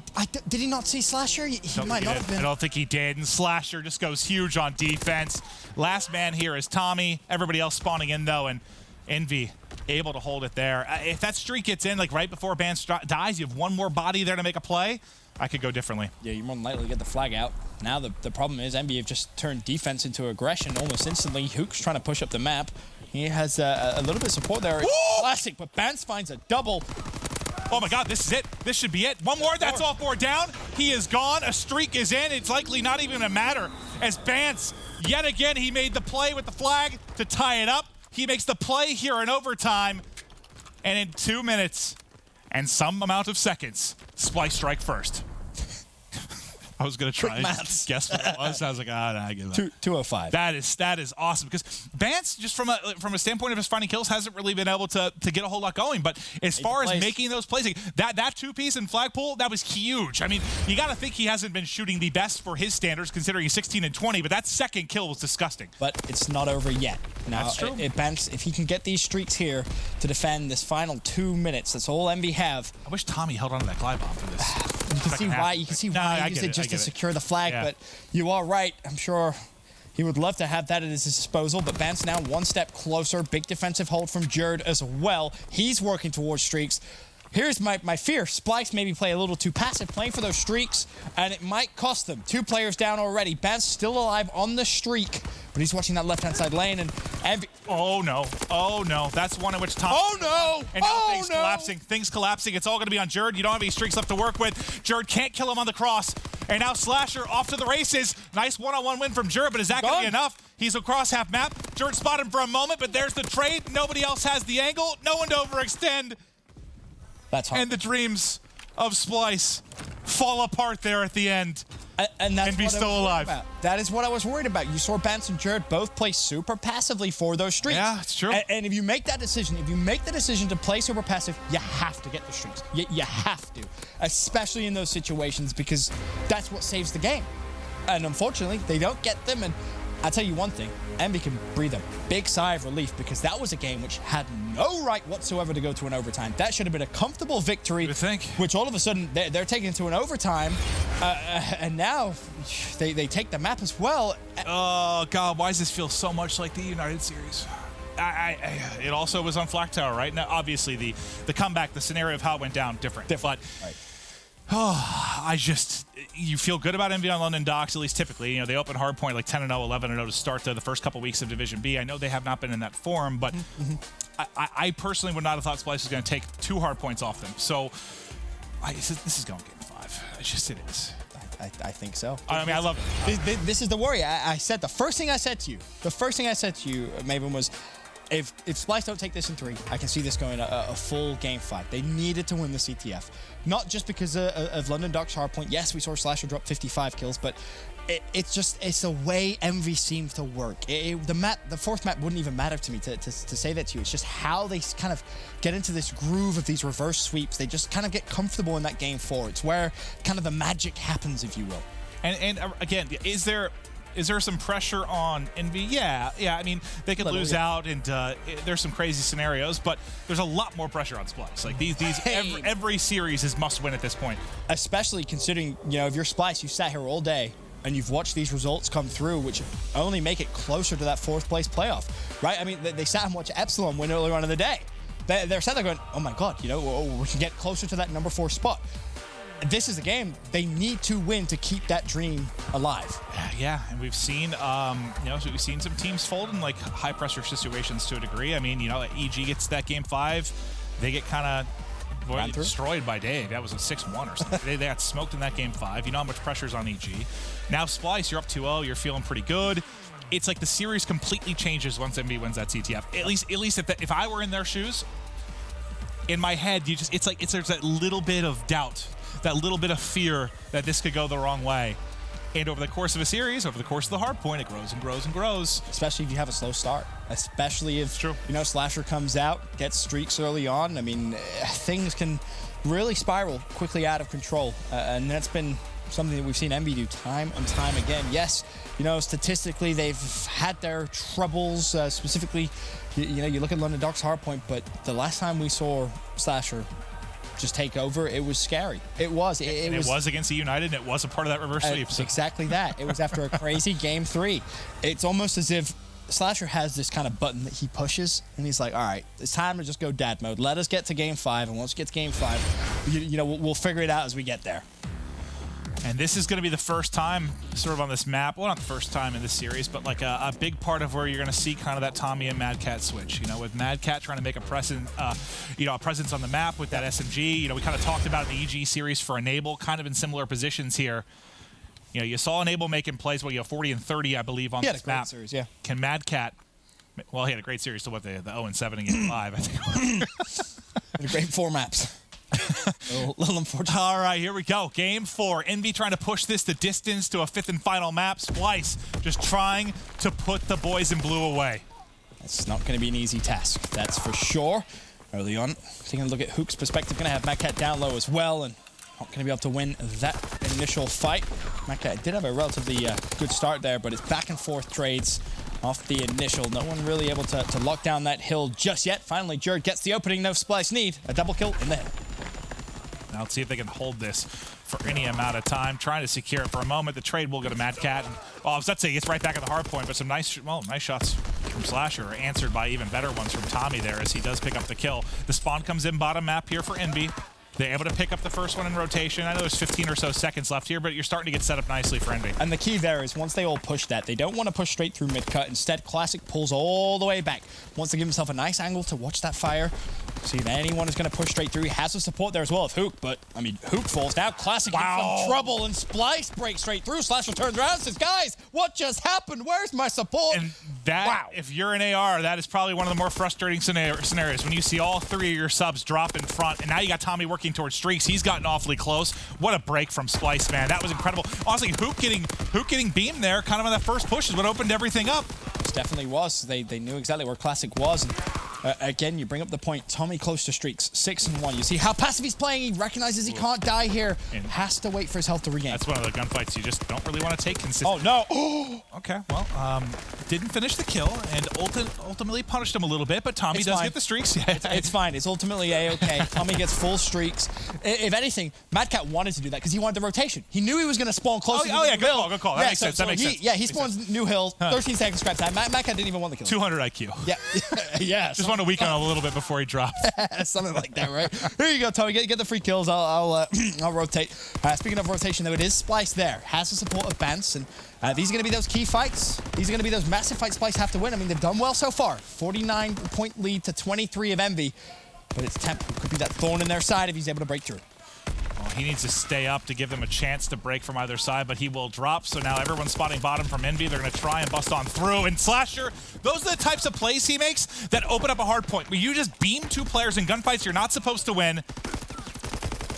did he not see Slasher? He might not have been.
I don't think he did. And Slasher just goes huge on defense. Last man here is Tommy. Everybody else spawning in, though, and EnVy able to hold it there. If that streak gets in, like right before Bance dies, you have 1 more body there to make a play. I could go differently. Yeah,
you're more than likely to get the flag out. Now the problem is EnVy have just turned defense into aggression almost instantly. Hook's trying to push up the map. He has a little bit of support there. Classic, but Bance finds a double.
Oh my God, this is it. This should be it. 1 more, that's all 4 down. He is gone, a streak is in. It's likely not even gonna matter as Bance, yet again, he made the play with the flag to tie it up. He makes the play here in overtime. And in 2 minutes and some amount of seconds, Splyce strike first. I was going to try and guess what it was. I was like, I give up.
205.
That is awesome because Bance, just from a standpoint of his finding kills, hasn't really been able to get a whole lot going. But as far as making those plays, like, that two-piece in Flagpole, that was huge. I mean, you got to think he hasn't been shooting the best for his standards, considering he's 16 and 20. But that second kill was disgusting.
But it's not over yet. Now,
that's true.
Bance, if he can get these streaks here to defend this final 2 minutes, that's all EnVy have.
I wish Tommy held on to that glide bomb for this.
You can see why. You can see why he used it just to secure the flag. But you are right. I'm sure he would love to have that at his disposal. But Bance now one step closer. Big defensive hold from Jerd as well. He's working towards streaks. Here's my fear. Splyce maybe play a little too passive, playing for those streaks, and it might cost them. 2 players down already. Bance still alive on the streak, but he's watching that left-hand side lane, and EnVy...
Oh, no. Oh, no. That's one in which Tom...
Oh, no!
And now things collapsing. Things collapsing. It's all going to be on Jerd. You don't have any streaks left to work with. Jerd can't kill him on the cross. And now Slasher off to the races. Nice one-on-one win from Jerd, but is that going to be enough? He's across half map. Jerd spotted him for a moment, but there's the trade. Nobody else has the angle. No one to overextend.
That's hard.
And the dreams of Splyce fall apart there at the end.
And that's
EnVy's still alive.
That is what I was worried about. You saw Bance and Jerd both play super passively for those streaks.
Yeah, it's true.
And if you make that decision, to play super passive, you have to get the streaks. You have to, especially in those situations, because that's what saves the game. And unfortunately, they don't get them. And I'll tell you one thing, EnVy can breathe a big sigh of relief, because that was a game which had no right whatsoever to go to an overtime. That should have been a comfortable victory, which all of a sudden they're taking to an overtime, and now they take the map as well.
Oh, God, why does this feel so much like the United Series? It also was on Flak Tower, right? Now, obviously, the comeback, the scenario of how it went down, different. But
right.
You feel good about EnVy on London Docks, at least typically. You know, they open hardpoint like 10-0, 11-0 to start the first couple weeks of Division B. I know they have not been in that form, but I personally would not have thought Splyce was going to take 2 hardpoints off them. So this is going game 5. It is.
I think so.
I mean, I love it.
This is the worry. I said the first thing I said to you, Maven, was if Splyce don't take this in 3, I can see this going a full game 5. They needed to win the CTF. Not just because of London Docks hardpoint. Yes, we saw Slasher drop 55 kills, but it's the way EnVy seems to work. The 4th map wouldn't even matter to me to say that to you. It's just how they kind of get into this groove of these reverse sweeps. They just kind of get comfortable in that game 4. It's where kind of the magic happens, if you will.
And again, is there some pressure on EnVy? Yeah. I mean, they could lose out, and there's some crazy scenarios, but there's a lot more pressure on Splyce. Like every series is must win at this point.
Especially considering, if you're Splyce, you sat here all day and you've watched these results come through, which only make it closer to that 4th place playoff, right? I mean, they sat and watched Epsilon win earlier on in the day. They're sat there going, oh my God, we can get closer to that number 4 spot. This is a game they need to win to keep that dream alive.
Yeah, and we've seen, we've seen some teams fold in like high pressure situations to a degree. I mean, EG gets that game 5, they get kind of destroyed by Dave. That was a 6-1 or something. they got smoked in that game 5. You know how much pressure's on EG. Now Splyce, you're up 2-0. You're feeling pretty good. It's like the series completely changes once EnVy wins that CTF. At least if I were in their shoes, in my head, there's that little bit of doubt, that little bit of fear that this could go the wrong way. And over the course of a series, over the course of the hard point, it grows and grows and grows.
Especially if you have a slow start. Especially if, Slasher comes out, gets streaks early on. I mean, things can really spiral quickly out of control. And that's been something that we've seen EnVy do time and time again. Yes, statistically, they've had their troubles. Specifically, you look at London Docks hardpoint, but the last time we saw Slasher just take over, it was scary. It was. It
was against the United, and it was a part of that reverse sweep. So.
Exactly that. It was after a crazy game 3. It's almost as if Slasher has this kind of button that he pushes, and he's like, all right, it's time to just go dad mode. Let us get to game 5, and once we get to game 5, we'll figure it out as we get there.
And this is going to be the first time sort of on this map, well, not the first time in this series, but like a big part of where you're going to see kind of that Tommy and Mad Cat switch, with Mad Cat trying to make a presence on the map with that SMG. We kind of talked about in the EG series for Enable, kind of in similar positions here. You saw Enable making plays, 40 and 30, I believe, on this map.
Series, yeah.
Can Mad Cat, well, he had a great series to the 0-7 and game 5, I think.
And a great 4 maps. a little unfortunate.
All right, here we go. Game 4. Envy trying to push this the distance to a 5th and final map. Splyce just trying to put the boys in blue away.
It's not going to be an easy task, that's for sure. Early on, taking a look at Hook's perspective, going to have Madcat down low as well, and not going to be able to win that initial fight. Madcat did have a relatively good start there, but it's back and forth trades off the initial. No one really able to lock down that hill just yet. Finally, Jerd gets the opening. No Splyce need. A double kill in the hill.
Now let's see if they can hold this for any amount of time. Trying to secure it for a moment. The trade will go to Madcat. And, well, I was about to say he gets right back at the hard point, but some nice shots from Slasher are answered by even better ones from Tommy there as he does pick up the kill. The spawn comes in bottom map here for Envy. They're able to pick up the first one in rotation. I know there's 15 or so seconds left here, but you're starting to get set up nicely for Envy.
And the key there is once they all push that, they don't want to push straight through mid-cut. Instead, Classic pulls all the way back. Wants to give himself a nice angle to watch that fire. See if anyone is going to push straight through. He has the support there as well of Hook, but, I mean, Hook falls down. Classic in some trouble, and Splyce breaks straight through. Slasher turns around and says, guys, what just happened? Where's my support?
And that, if you're an AR, that is probably one of the more frustrating scenarios when you see all 3 of your subs drop in front, and now you got Tommy working towards streaks. He's gotten awfully close. What a break from Splyce, man. That was incredible. Honestly, Hook getting beamed there, kind of on that first push is what opened everything up.
It definitely was. They knew exactly where Classic was. And, again, you bring up the point. Tommy close to streaks, 6-1. You see how passive he's playing. He recognizes he can't die here. And has to wait for his health to regain.
That's one of the gunfights you just don't really want to take consistently.
Oh, no.
Okay, well, didn't finish the kill and ultimately punished him a little bit, but Tommy does get the streaks.
It's fine. It's ultimately A-okay. Tommy gets full streaks. If anything, Madcat wanted to do that because he wanted the rotation. He knew he was going to spawn close to the
good call, good call. That makes sense. That makes sense.
Yeah, he spawns new hill, 13 seconds scrap time. Madcat didn't even want the kill.
200 IQ.
Yeah. Yeah.
Just want to weaken him a little bit before he dropped.
Something like that, right? Here you go, Tommy. Get the free kills. I'll rotate. Speaking of rotation, though, it is Splyce there. Has the support of Bance, and these are going to be those key fights. These are going to be those massive fights Splyce have to win. I mean, they've done well so far. 49-point lead to 23 of Envy, but it's Temp who could be that thorn in their side if he's able to break through.
Well, he needs to stay up to give them a chance to break from either side, but he will drop. So now everyone's spotting bottom from Envy. They're going to try and bust on through. And Slasher, those are the types of plays he makes that open up a hard point. Where you just beam 2 players in gunfights you're not supposed to win.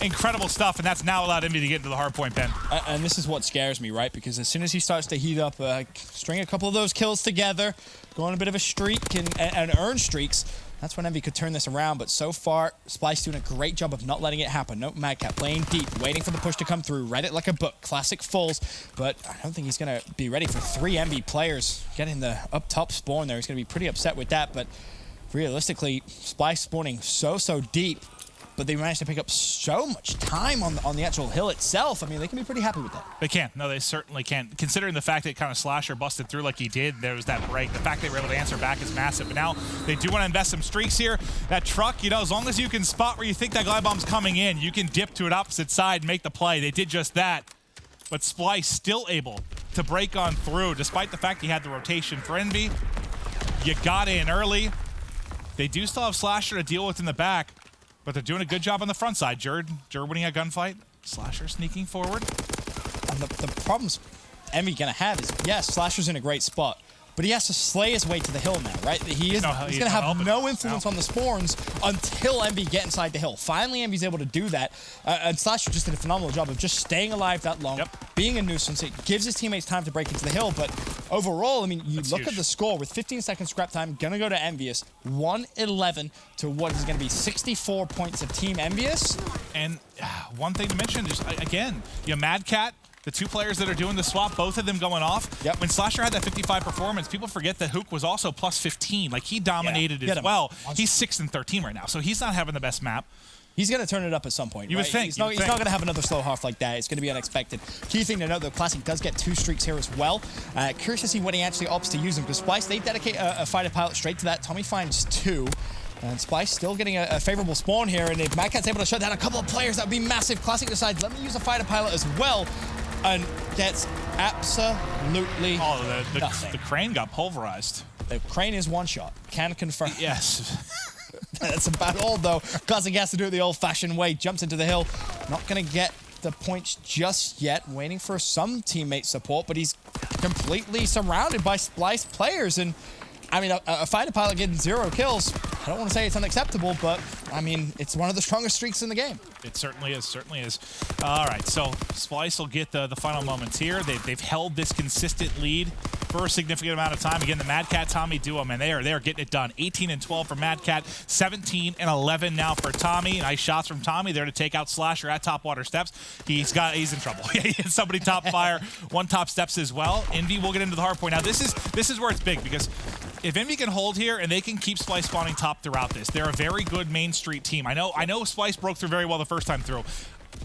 Incredible stuff, and that's now allowed Envy to get into the hard point, Ben.
And this is what scares me, right? Because as soon as he starts to heat up, string a couple of those kills together, go on a bit of a streak and earn streaks, that's when Envy could turn this around. But so far, Splyce doing a great job of not letting it happen. No, Madcat playing deep, waiting for the push to come through. Read it like a book. Classic fulls, but I don't think he's going to be ready for 3 Envy players getting the up top spawn there. He's going to be pretty upset with that, but realistically, Splyce spawning so deep, but they managed to pick up so much time on the actual hill itself. I mean, they can be pretty happy with that.
They can. No, they certainly can. Considering the fact that kind of Slasher busted through like he did, there was that break. The fact they were able to answer back is massive. But now they do want to invest some streaks here. That truck, you know, as long as you can spot where you think that glide bomb's coming in, you can dip to an opposite side and make the play. They did just that. But Splyce still able to break on through, despite the fact he had the rotation for Envy. You got in early. They do still have Slasher to deal with in the back, but they're doing a good job on the front side. Jerd winning a gunfight. Slasher sneaking forward.
And the problems Envy gonna have is, yes, Slasher's in a great spot, but he has to slay his way to the hill now, right? He's gonna have no influence on the spawns until Envy get inside the hill. Finally, Envy's able to do that, and Slasher just did a phenomenal job of just staying alive that long, being a nuisance. It gives his teammates time to break into the hill, but overall, I mean, you look at the score with 15 seconds scrap time, gonna go to EnVyUs, 111 to what is gonna be 64 points of Team EnVyUs.
And one thing to mention is, again, you have Madcat, the 2 players that are doing the swap, both of them going off. When Slasher had that 55 performance, people forget that Hook was also plus 15. Like, he dominated as well. He's 6-13 right now, so he's not having the best map.
He's going to turn it up at some point.
You would think.
He's not going to have another slow half like that. It's going to be unexpected. Key thing to note, though, Classic does get 2 streaks here as well. Curious to see when he actually opts to use them, because Splyce, they dedicate a fighter pilot straight to that. Tommy finds 2. And Splyce still getting a favorable spawn here, and if Madcat's able to shut down a couple of players, that would be massive. Classic decides, let me use a fighter pilot as well, and gets absolutely nothing.
The crane got pulverized.
The crane is one shot. Can confirm.
Yes.
That's about all, though. Classic has to do it the old-fashioned way. Jumps into the hill. Not going to get the points just yet. Waiting for some teammate support, but he's completely surrounded by Splyce players, and I mean, a fighter pilot getting 0 kills, I don't want to say it's unacceptable, but, I mean, it's one of the strongest streaks in the game.
It certainly is, certainly is. All right, so Splyce will get the final moments here. They've held this consistent lead for a significant amount of time. Again, the Mad Cat Tommy duo, man, they are getting it done. 18 and 12 for Mad Cat, 17 and 11 now for Tommy. Nice shots from Tommy there to take out Slasher at top water steps. He's in trouble. He hit somebody top fire, one top steps as well. EnVy will get into the hard point. Now this is where it's big, because if EnVy can hold here and they can keep Splyce spawning top throughout this, they're a very good Main Street team. I know Splyce broke through very well the first time through.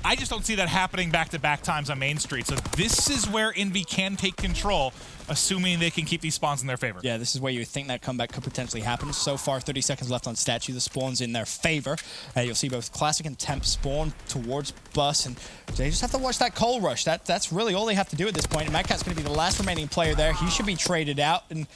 I just don't see that happening back-to-back times on Main Street. So this is where EnVy can take control, assuming they can keep these spawns in their favor.
Yeah, this is where you would think that comeback could potentially happen. So far, 30 seconds left on Statue. The spawn's in their favor. You'll see both Classic and Temp spawn towards Bus, and they just have to watch that coal rush. That's really all they have to do at this point. And Mad Cat's going to be the last remaining player there. He should be traded out, and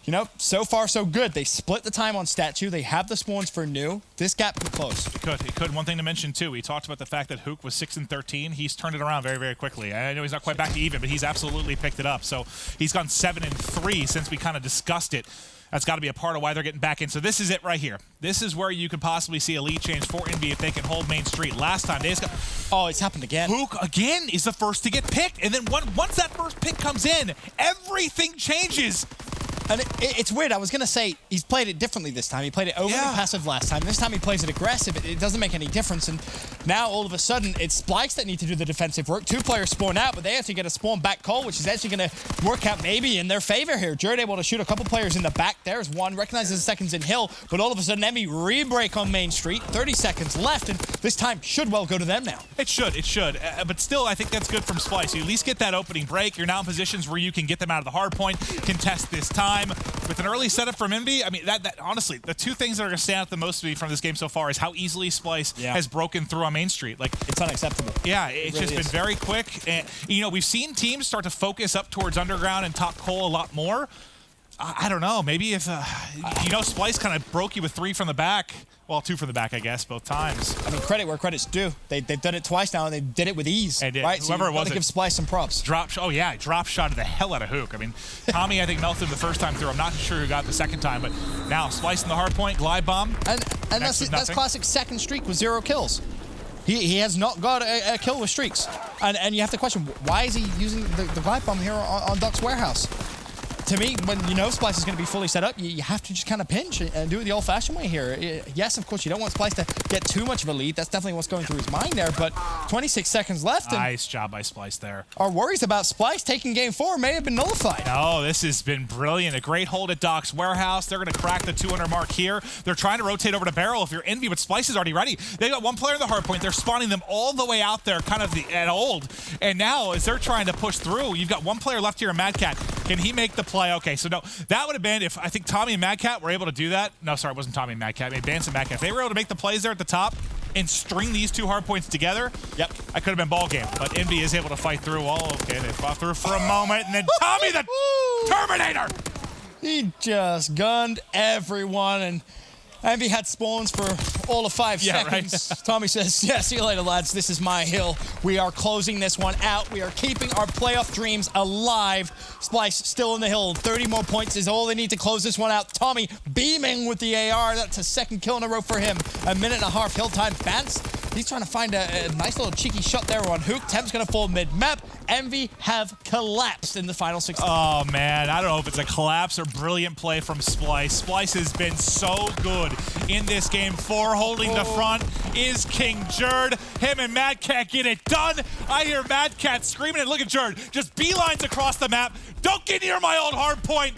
you know, so far so good. They split the time on Statue. They have the spawns for new. This gap could close.
It could. One thing to mention, too, we talked about the fact that Hook was 6 and 13. He's turned it around very, very quickly. I know he's not quite back to even, but he's absolutely picked it up. So he's gone 7 and 3 since we kind of discussed it. That's got to be a part of why they're getting back in. So this is it right here. This is where you could possibly see a lead change for EnVy if they can hold Main Street. Last time, they just got...
Oh, it's happened again.
Hook, again, is the first to get picked. And then once that first pick comes in, everything changes.
And it's weird. I was going to say he's played it differently this time. He played it overly passive last time. This time he plays it aggressive. It doesn't make any difference. And now, all of a sudden, it's Splyce that need to do the defensive work. 2 players spawn out, but they actually get a spawn back call, which is actually going to work out maybe in their favor here. Jared able to shoot a couple players in the back. There's one. Recognizes the seconds in Hill, but all of a sudden, EnVy re-break on Main Street. 30 seconds left, and this time should well go to them now.
It should. But still, I think that's good from Splyce. You at least get that opening break. You're now in positions where you can get them out of the hard point, contest this time. With an early setup from EnVy, I mean, that honestly, the 2 things that are going to stand out the most to me from this game so far is how easily Splyce has broken through on Main Street. Like,
it's unacceptable.
Yeah, it's really just been very quick. And, you know, we've seen teams start to focus up towards Underground and top coal a lot more. I don't know. Maybe if, you know, Splyce kind of broke you with 3 from the back. Well, 2 from the back, I guess, both times.
I mean, credit where credit's due. They've done it twice now, and they did it with ease.
They did.
Right?
Whoever
so
it was,
give Splyce some props.
Drop shot the hell out of Hook. I mean, Tommy, I think, melted him the first time through. I'm not sure who got the second time, but now Splyce in the hard point, glide bomb.
And that's Classic's second streak with 0 kills. He has not got a kill with streaks. And you have to question, why is he using the glide bomb here on Duck's Warehouse? To me, when you know Splyce is going to be fully set up, you have to just kind of pinch and do it the old-fashioned way here. Yes, of course, you don't want Splyce to get too much of a lead. That's definitely what's going through his mind there, but 26 seconds left.
Nice job by Splyce there.
Our worries about Splyce taking game 4 may have been nullified.
No, this has been brilliant. A great hold at Doc's Warehouse. They're going to crack the 200 mark here. They're trying to rotate over to Barrel if you're EnVy, but Splyce is already ready. They got 1 player in the hard point. They're spawning them all the way out there, kind of at old. And now, as they're trying to push through, you've got 1 player left here in Mad Cat. Can he make the play? Okay, so no. That would have been if I think Tommy and Mad Cat were able to do that. No, sorry, it wasn't Tommy and Mad Cat. Maybe Vance and Mad Cat. If they were able to make the plays there at the top and string these 2 hard points together, I could have been ball game. But EnVy is able to fight through. Oh, okay, they fought through for a moment, and then Tommy the Terminator.
He just gunned everyone, and EnVy had spawns for all of 5 seconds. Right. Tommy says, yeah, see you later, lads. This is my hill. We are closing this one out. We are keeping our playoff dreams alive. Splyce still in the hill. 30 more points is all they need to close this one out. Tommy beaming with the AR. That's a 2nd kill in a row for him. 1.5 minutes hill time. Vance, he's trying to find a nice little cheeky shot there on Hook. Temp's going to fall mid-map. EnVy have collapsed in the final 16.
Oh, man. I don't know if it's a collapse or brilliant play from Splyce. Splyce has been so good in this game. 4 holding the front is King Jerd. Him and Mad Cat get it done. I hear Mad Cat screaming, and look at Jerd. Just beelines across the map. Don't get near my old hard point.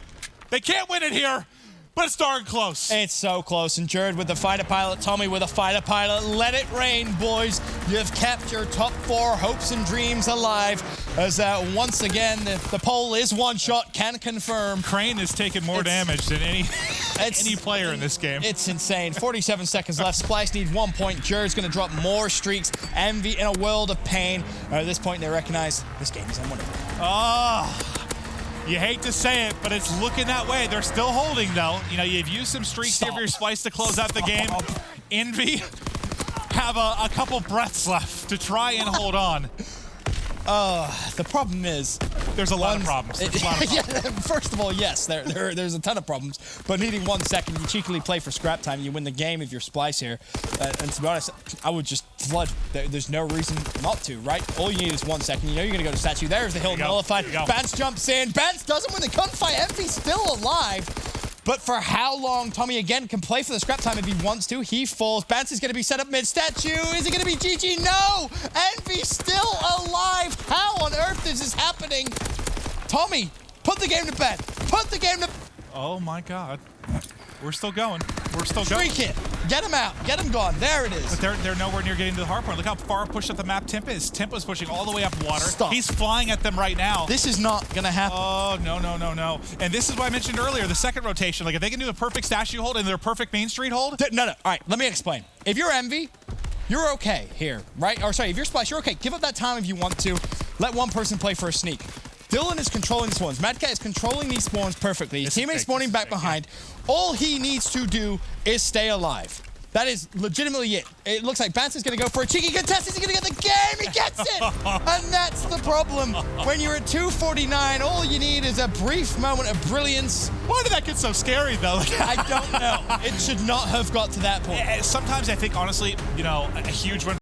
They can't win it here, but it's darn close.
It's so close. And Jerd with the fighter pilot, Tommy with a fighter pilot. Let it rain, boys. You've kept your top 4 hopes and dreams alive. As once again, the poll is 1 shot, can confirm.
Crane has taken more damage than any player in this game.
It's insane. 47 seconds left. Splyce need 1 point. Jerd's going to drop more streaks. EnVy in a world of pain. At this point, they recognize this game is unwinnable.
You hate to say it, but it's looking that way. They're still holding, though. You know, you've used some streaks here for your Splyce to close out the game. EnVy have a couple breaths left to try and hold on.
The problem is,
There's a lot of problems.
Yeah, first of all, yes, there's a ton of problems. But needing 1 second, you cheekily play for scrap time. You win the game if you're Splyce here. And to be honest, I would just flood. There's no reason not to, right? All you need is 1 second. You know you're going to go to statue. There's the hill nullified. Bance jumps in. Bance doesn't win the gunfight. EnVy's still alive. But for how long Tommy again can play for the scrap time if he wants to? He falls. Bance is going to be set up mid-statue. Is it going to be GG? No! EnVy's still alive. How on earth is this happening? Tommy, put the game to bed. Put the game to...
Oh, my God. We're still going. We're still going.
Shriek it. Get him out. Get him gone. There it is.
But they're nowhere near getting to the hard point. Look how far pushed up the map Timpa is. Timpa's pushing all the way up water.
Stop.
He's flying at them right now.
This is not going to happen.
Oh, no. And this is what I mentioned earlier, the second rotation. Like, if they can do the perfect statue hold and their perfect main street hold.
No. All right, let me explain. If you're EnVy, you're okay here, right? Or sorry, if you're Splyce, you're okay. Give up that time if you want to. Let one person play for a sneak. Dylan is controlling the spawns. Mad Cat is controlling these spawns perfectly. His teammate's spawning back behind. All he needs to do is stay alive. That is legitimately it. It looks like Bance is going to go for a cheeky contest. Is he going to get the game? He gets it! And that's the problem. When you're at 249, all you need is a brief moment of brilliance.
Why did that get so scary, though?
I don't know. It should not have got to that point.
Sometimes I think, honestly, you know, a huge win